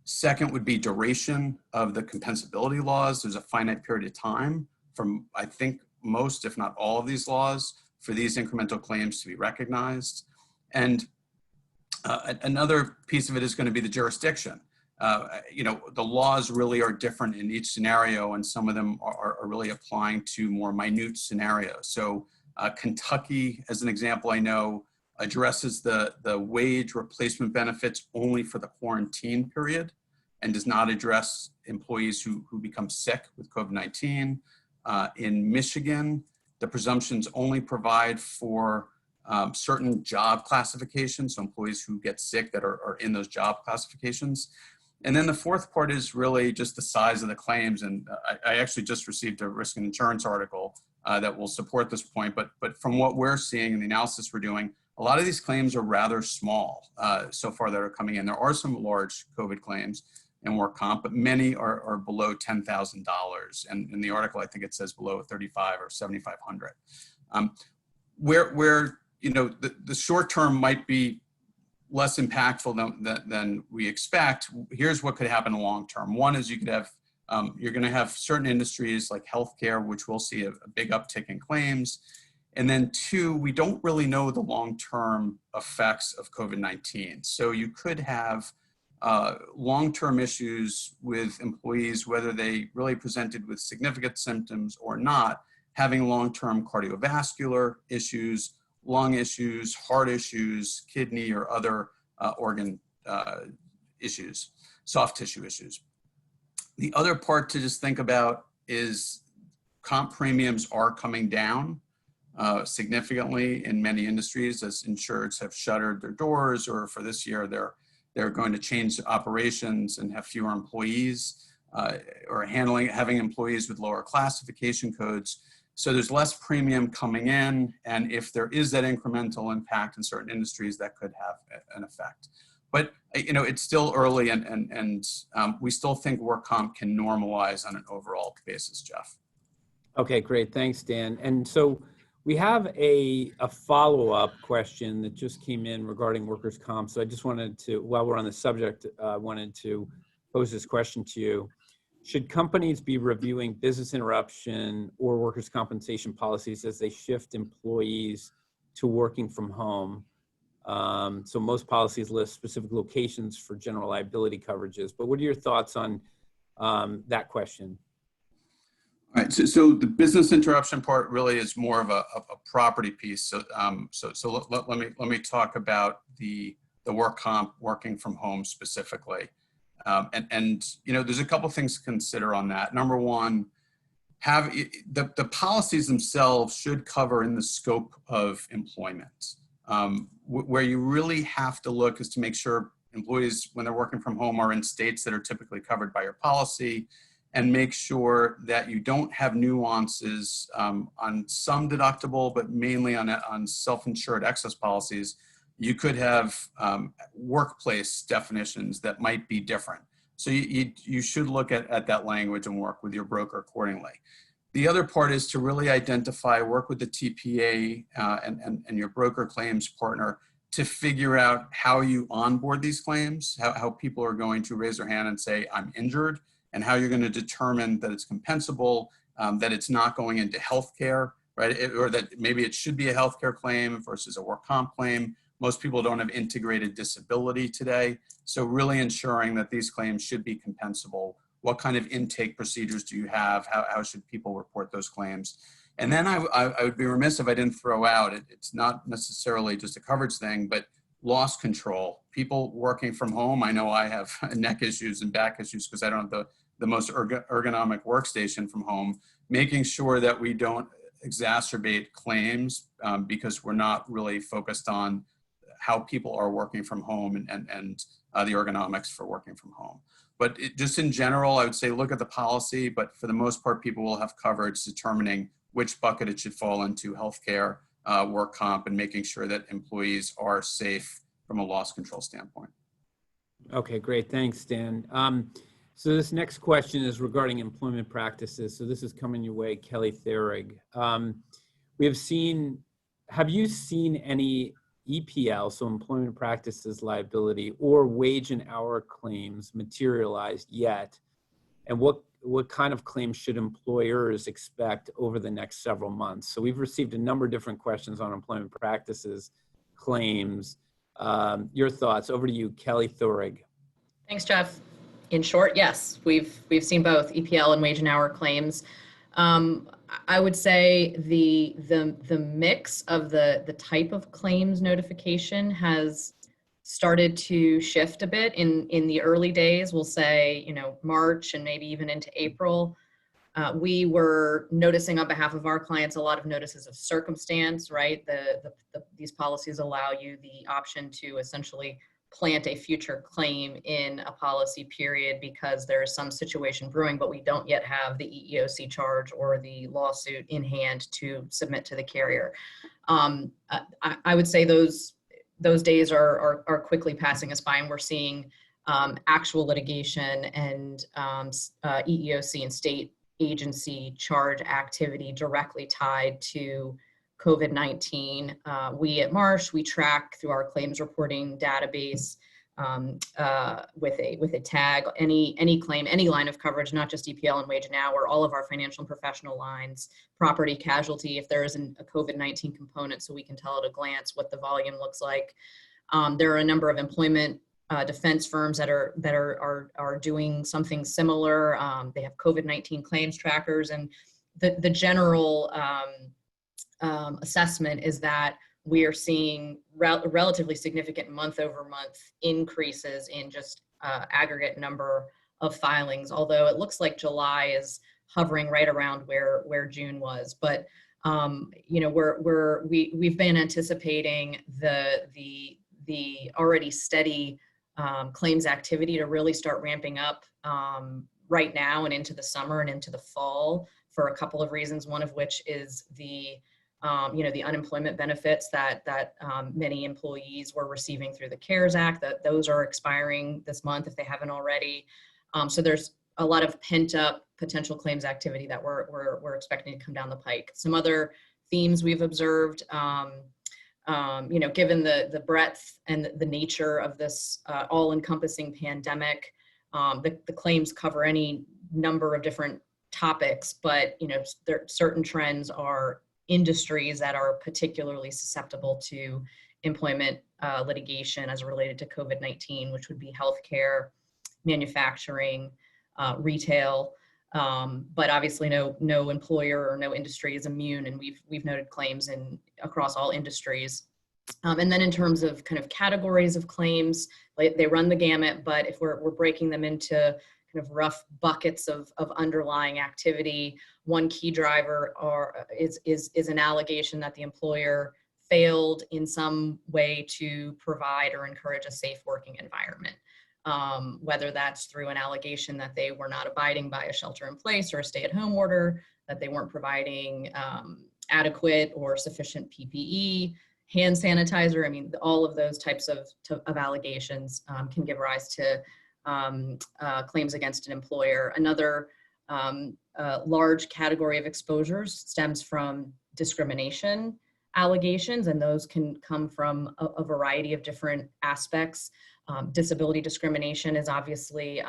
Second would be duration of the compensability laws. There's a finite period of time from, I think, most, if not all of these laws for these incremental claims to be recognized. And another piece of it is going to be the jurisdiction. The laws really are different in each scenario, and some of them are really applying to more minute scenarios. So Kentucky, as an example, I know addresses the wage replacement benefits only for the quarantine period and does not address employees who become sick with COVID-19. In Michigan, the presumptions only provide for certain job classifications, so employees who get sick that are in those job classifications. And then the fourth part is really just the size of the claims. And I actually just received a risk and insurance article that will support this point. But from what we're seeing in the analysis we're doing, a lot of these claims are rather small so far that are coming in. There are some large COVID claims and work comp, but many are below $10,000. And in the article, I think it says below 35 or 7,500. Where you know the short term might be less impactful than we expect. Here's what could happen long term. One is you could have you're going to have certain industries like healthcare, which we'll see a big uptick in claims. And then two, we don't really know the long-term effects of COVID-19. So you could have long-term issues with employees, whether they really presented with significant symptoms or not, having long-term cardiovascular issues, lung issues, heart issues, kidney or other organ issues, soft tissue issues. The other part to just think about is comp premiums are coming down significantly in many industries as insureds have shuttered their doors, or for this year they're going to change operations and have fewer employees or having employees with lower classification codes. So there's less premium coming in, and if there is that incremental impact in certain industries, that could have an effect. But you know, it's still early, and we still think work comp can normalize on an overall basis, Jeff. Okay, great. Thanks, Dan. And so we have a follow-up question that just came in regarding workers' comp. So I just wanted to, while we're on the subject, wanted to pose this question to you. Should companies be reviewing business interruption or workers' compensation policies as they shift employees to working from home? So most policies list specific locations for general liability coverages, but what are your thoughts on that question? All right, so the business interruption part really is more of a property piece. So let me talk about the work comp working from home specifically. And you know, there's a couple things to consider on that. Number one, the policies themselves should cover in the scope of employment. Where you really have to look is to make sure employees, when they're working from home, are in states that are typically covered by your policy, and make sure that you don't have nuances on some deductible, but mainly on self-insured excess policies. You could have workplace definitions that might be different. So you should look at that language and work with your broker accordingly. The other part is to really identify, work with the TPA and your broker claims partner to figure out how you onboard these claims, how people are going to raise their hand and say, I'm injured, and how you're going to determine that it's compensable, that it's not going into healthcare, right? Or that maybe it should be a healthcare claim versus a work comp claim. Most people don't have integrated disability today. So really ensuring that these claims should be compensable. What kind of intake procedures do you have? How should people report those claims? And then I would be remiss if I didn't throw out, it's not necessarily just a coverage thing, but loss control. People working from home, I know I have neck issues and back issues because I don't have the most ergonomic workstation from home, making sure that we don't exacerbate claims because we're not really focused on how people are working from home and the ergonomics for working from home. But just in general, I would say look at the policy, but for the most part, people will have coverage determining which bucket it should fall into, healthcare, work comp, and making sure that employees are safe from a loss control standpoint. Okay, great. Thanks, Dan. So this next question is regarding employment practices. So this is coming your way, Kelly Therig. Have you seen any EPL, so employment practices liability, or wage and hour claims materialized yet? And what kind of claims should employers expect over the next several months? So we've received a number of different questions on employment practices claims. Your thoughts. Over to you, Kelly Thurig. Thanks, Jeff. In short, yes, we've seen both EPL and wage and hour claims. I would say the mix of the type of claims notification has started to shift a bit in the early days. We'll say, you know, March and maybe even into April. We were noticing on behalf of our clients a lot of notices of circumstance, right? These policies allow you the option to essentially plant a future claim in a policy period because there is some situation brewing, but we don't yet have the EEOC charge or the lawsuit in hand to submit to the carrier. I would say those days are quickly passing us by, and we're seeing actual litigation and EEOC and state agency charge activity directly tied to COVID-19. We at Marsh, we track through our claims reporting database with a tag, any claim, any line of coverage, not just EPL and wage and hour, all of our financial and professional lines, property, casualty, if there isn't a COVID-19 component, so we can tell at a glance what the volume looks like. There are a number of employment defense firms that are doing something similar. They have COVID-19 claims trackers, and the general assessment is that we are seeing relatively significant month-over-month increases in just aggregate number of filings, although it looks like July is hovering right around where June was. But you know, we've been anticipating the already steady claims activity to really start ramping up right now and into the summer and into the fall for a couple of reasons. One of which is the the unemployment benefits that many employees were receiving through the CARES Act, that those are expiring this month if they haven't already. So there's a lot of pent up potential claims activity that we're expecting to come down the pike. Some other themes we've observed, given the breadth and the nature of this all-encompassing pandemic, the claims cover any number of different topics, but there certain trends are industries that are particularly susceptible to employment litigation as related to COVID-19, which would be healthcare, manufacturing, retail. But obviously no employer or no industry is immune, and we've noted claims across all industries. And then in terms of kind of categories of claims, they run the gamut, but if we're breaking them into kind of rough buckets of underlying activity, one key driver is an allegation that the employer failed in some way to provide or encourage a safe working environment. Whether that's through an allegation that they were not abiding by a shelter in place or a stay-at-home order, that they weren't providing adequate or sufficient PPE, hand sanitizer. I mean, all of those types of allegations can give rise to claims against an employer. Another large category of exposures stems from discrimination allegations, and those can come from a variety of different aspects. Disability discrimination is obviously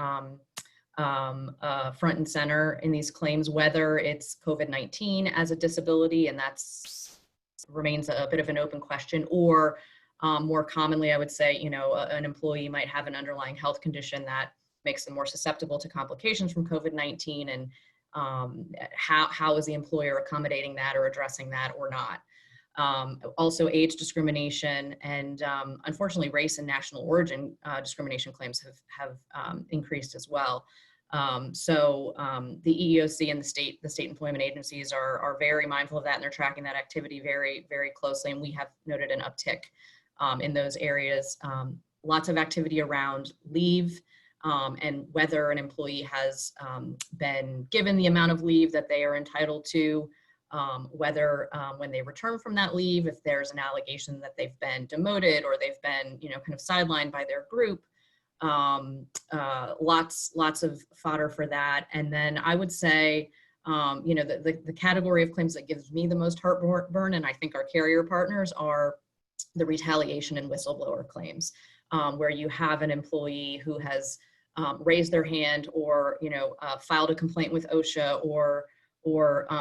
front and center in these claims, whether it's COVID-19 as a disability, and that's remains a bit of an open question, or more commonly, I would say, an employee might have an underlying health condition that makes them more susceptible to complications from COVID-19, and how is the employer accommodating that or addressing that or not? Also age discrimination and unfortunately race and national origin discrimination claims have increased as well. So the EEOC and the state employment agencies are very mindful of that, and they're tracking that activity very, very closely. And we have noted an uptick in those areas. Lots of activity around leave and whether an employee has been given the amount of leave that they are entitled to, whether when they return from that leave, if there's an allegation that they've been demoted or they've been, kind of sidelined by their group. Lots of fodder for that. And then I would say, the category of claims that gives me the most heartburn, and I think our carrier partners, are the retaliation and whistleblower claims, where you have an employee who has raised their hand or, filed a complaint with OSHA or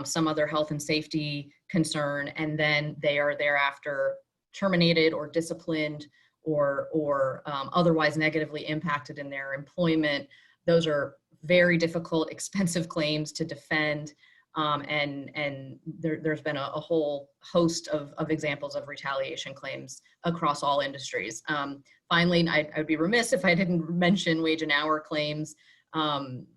some other health and safety concern, and then they are thereafter terminated or disciplined or otherwise negatively impacted in their employment. Those are very difficult, expensive claims to defend. And there's been a whole host of examples of retaliation claims across all industries. Finally, I'd be remiss if I didn't mention wage and hour claims.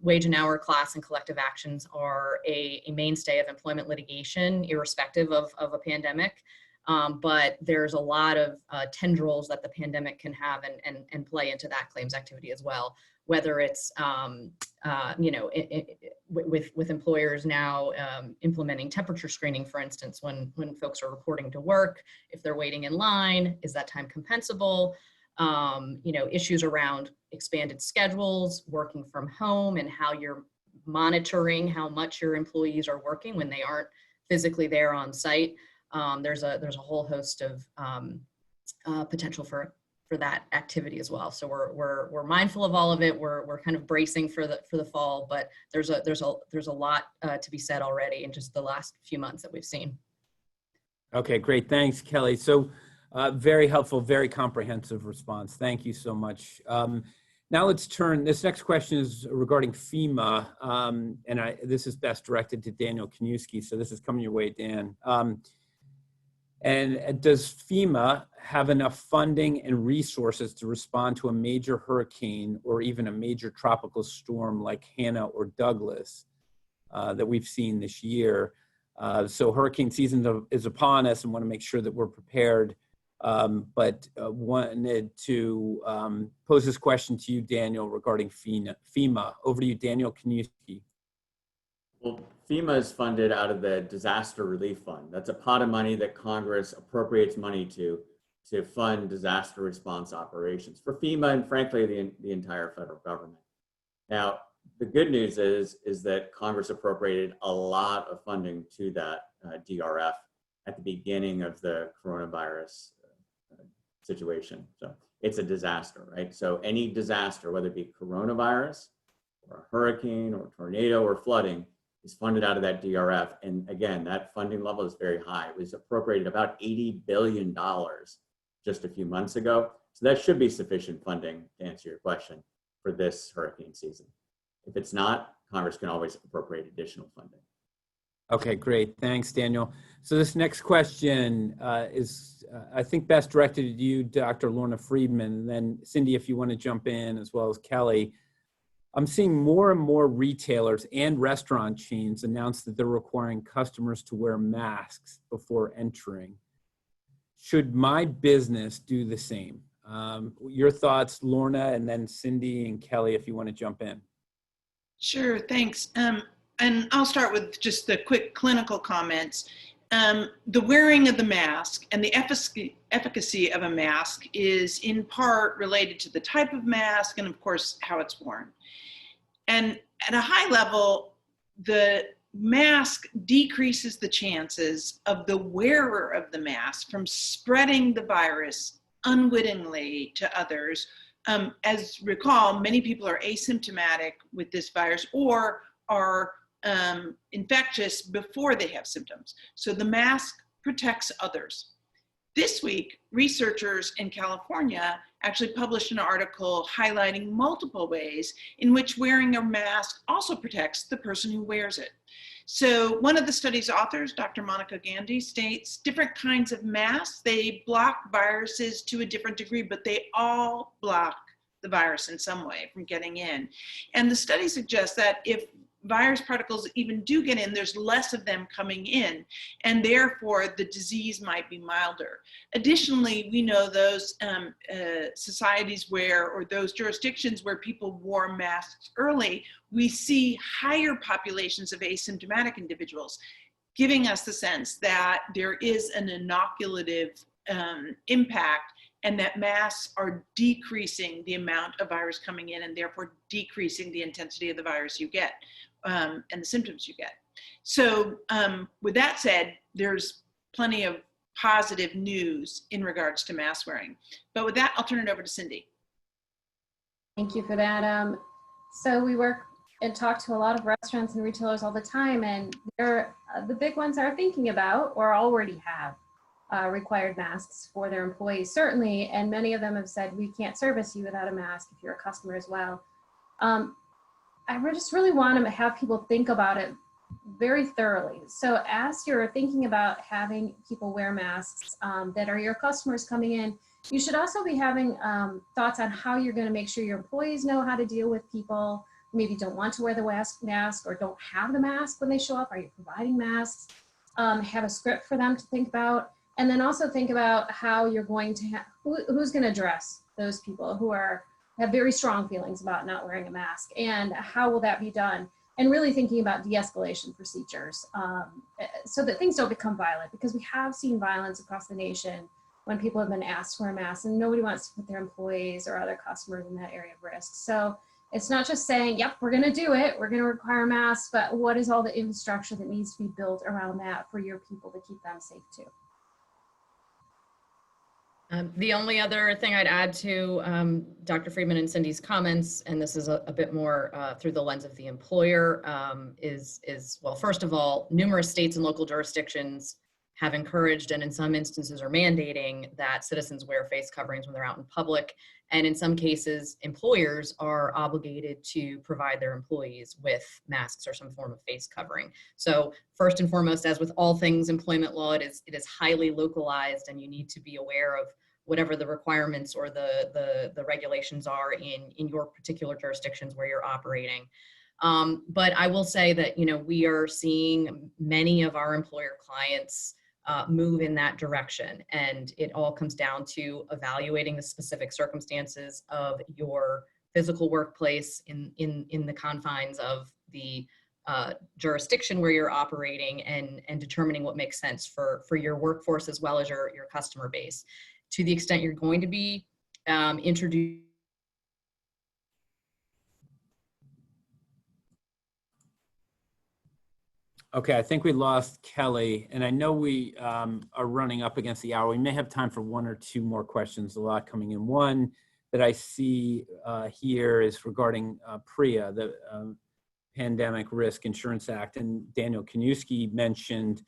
Wage and hour class and collective actions are a mainstay of employment litigation, irrespective of a pandemic. But there's a lot of tendrils that the pandemic can have and play into that claims activity as well. Whether it's with employers now implementing temperature screening, for instance, when folks are reporting to work, if they're waiting in line, is that time compensable? Issues around expanded schedules, working from home, and how you're monitoring how much your employees are working when they aren't physically there on site. There's a whole host of potential for that activity as well. So we're mindful of all of it. We're kind of bracing for the fall, but there's a lot to be said already in just the last few months that we've seen. Okay, great. Thanks, Kelly. So very helpful, very comprehensive response. Thank you so much. Now let's turn, this next question is regarding FEMA, and this is best directed to Daniel Kaniewski, so this is coming your way, Dan. And does FEMA have enough funding and resources to respond to a major hurricane or even a major tropical storm like Hannah or Douglas that we've seen this year? So hurricane season is upon us and want to make sure that we're prepared. But wanted to pose this question to you, Daniel, regarding FEMA. Over to you, Daniel Kaniewski. Well, FEMA is funded out of the Disaster Relief Fund. That's a pot of money that Congress appropriates money to fund disaster response operations for FEMA and, frankly, the entire federal government. Now, the good news is that Congress appropriated a lot of funding to that DRF at the beginning of the coronavirus situation. So it's a disaster, right? So any disaster, whether it be coronavirus or a hurricane or tornado or flooding, is funded out of that DRF. And again, that funding level is very high. It was appropriated about $80 billion just a few months ago. So that should be sufficient funding to answer your question for this hurricane season. If it's not, Congress can always appropriate additional funding. Okay, great. Thanks, Daniel. So this next question is, I think, best directed at you, Dr. Lorna Friedman, and then Cindy, if you want to jump in, as well as Kelly. I'm seeing more and more retailers and restaurant chains announce that they're requiring customers to wear masks before entering. Should my business do the same? Your thoughts, Lorna, and then Cindy and Kelly, if you want to jump in. Sure, thanks. And I'll start with just the quick clinical comments. The wearing of the mask and the efficacy of a mask is in part related to the type of mask and, of course, how it's worn. And at a high level, the mask decreases the chances of the wearer of the mask from spreading the virus unwittingly to others. As recall, many people are asymptomatic with this virus or are infectious before they have symptoms. So the mask protects others. This week, researchers in California actually published an article highlighting multiple ways in which wearing a mask also protects the person who wears it. So one of the study's authors, Dr. Monica Gandhi, states different kinds of masks, they block viruses to a different degree, but they all block the virus in some way from getting in. And the study suggests that if virus particles even do get in, there's less of them coming in, and therefore the disease might be milder. Additionally, we know those societies where, or those jurisdictions where people wore masks early, we see higher populations of asymptomatic individuals, giving us the sense that there is an inoculative impact, and that masks are decreasing the amount of virus coming in and therefore decreasing the intensity of the virus you get and the symptoms you get. So with that said, there's plenty of positive news in regards to mask wearing. But with that, I'll turn it over to Cindy. Thank you for that. So we work and talk to a lot of restaurants and retailers all the time, and they're, the big ones are thinking about or already have required masks for their employees, certainly, and many of them have said, we can't service you without a mask if you're a customer as well. I just really want to have people think about it. very thoroughly. So as you're thinking about having people wear masks that are your customers coming in, you should also be having thoughts on how you're going to make sure your employees know how to deal with people who maybe don't want to wear the mask or don't have the mask when they show up. Are you providing masks? Have a script for them to think about, and then also think about how you're going to who's going to address those people who have very strong feelings about not wearing a mask, and how will that be done? And really thinking about de-escalation procedures so that things don't become violent, because we have seen violence across the nation when people have been asked to wear masks, and nobody wants to put their employees or other customers in that area of risk. So it's not just saying, yep, we're going to do it, we're going to require masks, but what is all the infrastructure that needs to be built around that for your people to keep them safe too? The only other thing I'd add to Dr. Friedman and Cindy's comments, and this is a bit more through the lens of the employer, is, well, first of all, numerous states and local jurisdictions have encouraged and in some instances are mandating that citizens wear face coverings when they're out in public. And in some cases, employers are obligated to provide their employees with masks or some form of face covering. So first and foremost, as with all things employment law, it is highly localized, and you need to be aware of whatever the requirements or the regulations are in your particular jurisdictions where you're operating. But I will say that, we are seeing many of our employer clients move in that direction. And it all comes down to evaluating the specific circumstances of your physical workplace in the confines of the jurisdiction where you're operating, and determining what makes sense for your workforce as well as your customer base. To the extent you're going to be introduced. Okay, I think we lost Kelly, and I know we are running up against the hour. We may have time for one or two more questions, a lot coming in. One that I see here is regarding PRIA, the Pandemic Risk Insurance Act, and Daniel Kaniewski mentioned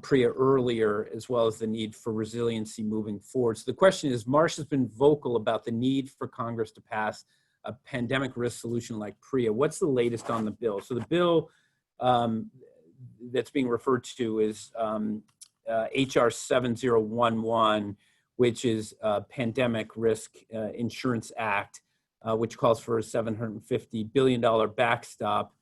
PRIA earlier, as well as the need for resiliency moving forward. So the question is, Marsh has been vocal about the need for Congress to pass a pandemic risk solution like PRIA. What's the latest on the bill? So the bill that's being referred to is HR 7011, which is Pandemic Risk Insurance Act, which calls for a $750 billion backstop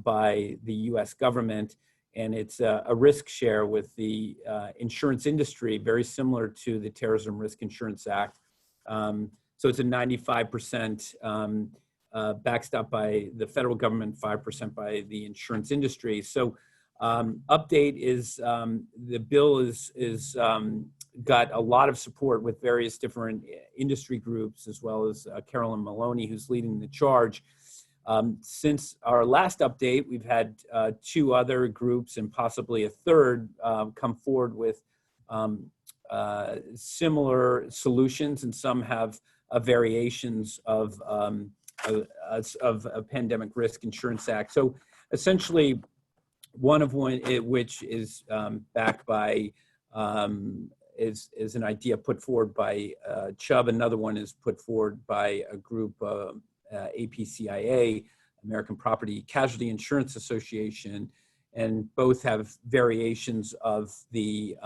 by the US government. And it's a risk share with the insurance industry, very similar to the Terrorism Risk Insurance Act. So it's a 95% backstop by the federal government, 5% by the insurance industry. So update is the bill is got a lot of support with various different industry groups, as well as Carolyn Maloney, who's leading the charge. Since our last update, we've had two other groups and possibly a third come forward with similar solutions, and some have variations of a Pandemic Risk Insurance Act. So essentially, one of which is backed by is an idea put forward by Chubb. Another one is put forward by a group, APCIA, American Property Casualty Insurance Association, and both have variations of the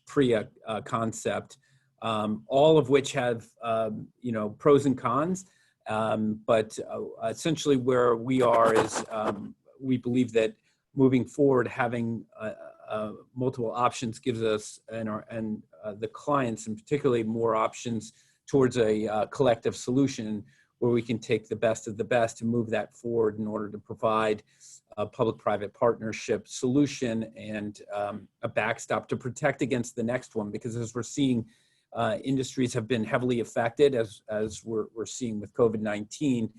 PRIA concept, all of which have pros and cons. But essentially, where we are is we believe that moving forward, having multiple options gives us and the clients, and particularly more options towards a collective solution where we can take the best of the best and move that forward in order to provide a public-private partnership solution and a backstop to protect against the next one. Because as we're seeing, industries have been heavily affected, as we're seeing with COVID-19,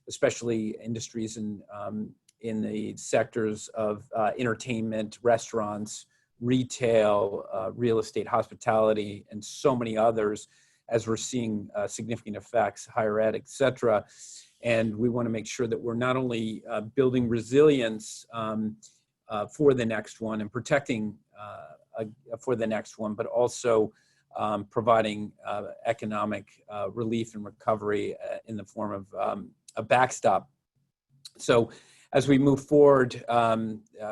especially industries in the sectors of entertainment, restaurants, retail, real estate, hospitality, and so many others, as we're seeing significant effects, higher ed, et cetera. And we want to make sure that we're not only building resilience for the next one and protecting for the next one, but also providing economic relief and recovery in the form of a backstop. So as we move forward,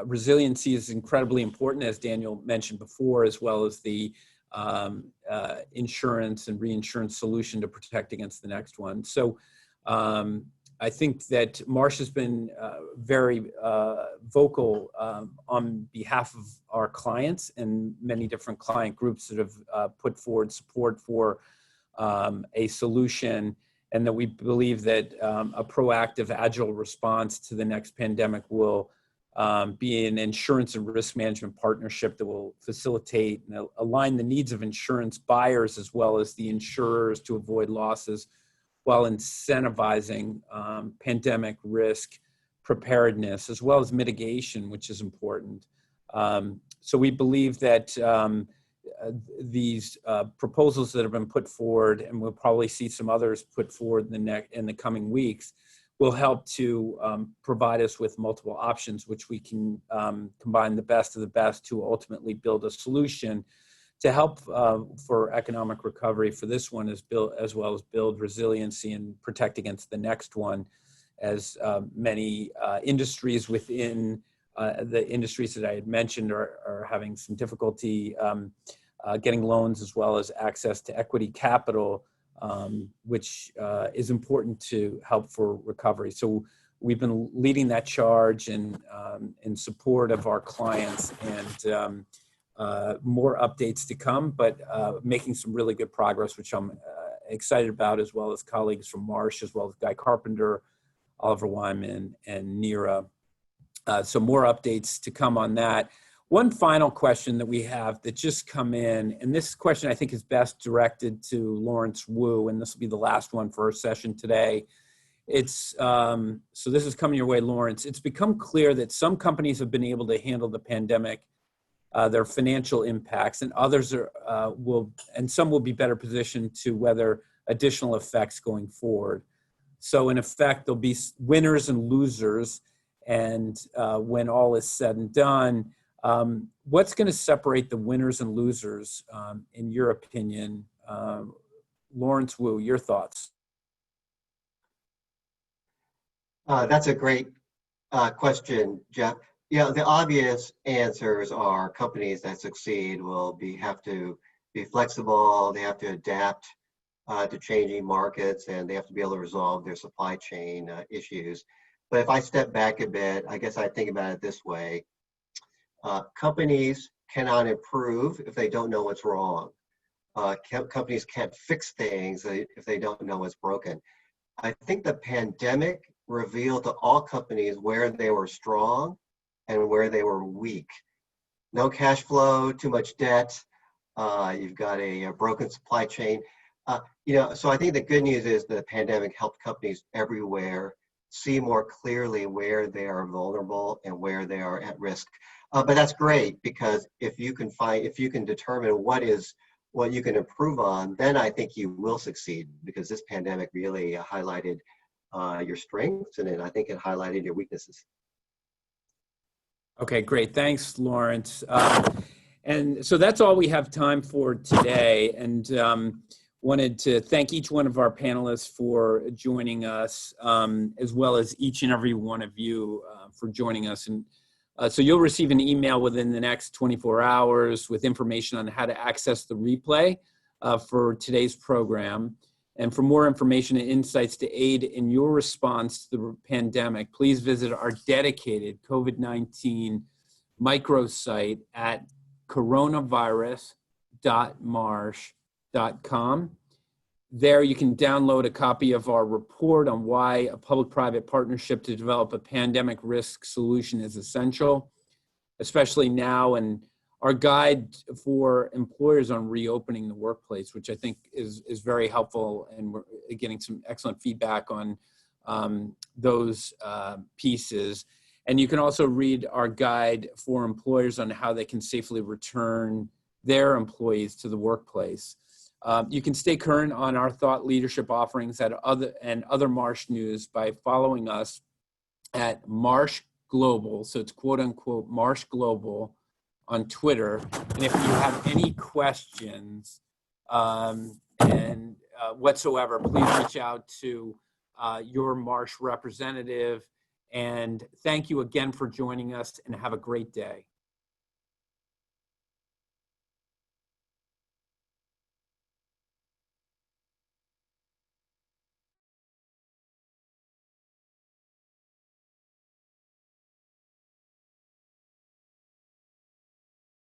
resiliency is incredibly important, as Daniel mentioned before, as well as the insurance and reinsurance solution to protect against the next one. So I think that Marsh has been very vocal on behalf of our clients and many different client groups that have put forward support for a solution, and that we believe that a proactive, agile response to the next pandemic will be an insurance and risk management partnership that will facilitate and align the needs of insurance buyers as well as the insurers to avoid losses, while incentivizing pandemic risk preparedness as well as mitigation, which is important. So we believe that these proposals that have been put forward, and we'll probably see some others put forward in the coming weeks, will help to provide us with multiple options, which we can combine the best of the best to ultimately build a solution to help for economic recovery for this one, as well as build resiliency and protect against the next one, as many industries within the industries that I had mentioned are having some difficulty getting loans as well as access to equity capital, which is important to help for recovery. So we've been leading that charge in support of our clients, and more updates to come, but making some really good progress, which I'm excited about, as well as colleagues from Marsh, as well as Guy Carpenter, Oliver Wyman, and Neera. So more updates to come on that. One final question that we have that just come in, and this question I think is best directed to Lawrence Wu, and this will be the last one for our session today. It's so this is coming your way, Lawrence. It's become clear that some companies have been able to handle the pandemic, their financial impacts, and others some will be better positioned to weather additional effects going forward. So in effect, there'll be winners and losers, and when all is said and done, what's going to separate the winners and losers, in your opinion? Lawrence Wu, your thoughts? That's a great question, Jeff. Yeah, the obvious answers are companies that succeed will have to be flexible, they have to adapt to changing markets, and they have to be able to resolve their supply chain issues. But if I step back a bit, I guess I think about it this way. Companies cannot improve if they don't know what's wrong. Companies can't fix things if they don't know what's broken. I think the pandemic revealed to all companies where they were strong and where they were weak. No cash flow, too much debt, you've got a broken supply chain. So I think the good news is the pandemic helped companies everywhere see more clearly where they are vulnerable and where they are at risk. But that's great, because if you can determine what you can improve on, then I think you will succeed, because this pandemic really highlighted your strengths, and then I think it highlighted your weaknesses. Okay, great. Thanks, Lawrence. And so that's all we have time for today. And wanted to thank each one of our panelists for joining us, as well as each and every one of you for joining us. And so you'll receive an email within the next 24 hours with information on how to access the replay for today's program. And for more information and insights to aid in your response to the pandemic, please visit our dedicated COVID-19 microsite at coronavirus.marsh.com. There you can download a copy of our report on why a public-private partnership to develop a pandemic risk solution is essential, especially now, and our guide for employers on reopening the workplace, which I think is very helpful, and we're getting some excellent feedback on those pieces. And you can also read our guide for employers on how they can safely return their employees to the workplace. You can stay current on our thought leadership offerings and other Marsh news by following us at Marsh Global. So it's quote unquote Marsh Global on Twitter. And if you have any questions whatsoever, please reach out to your Marsh representative, And thank you again for joining us, and have a great day.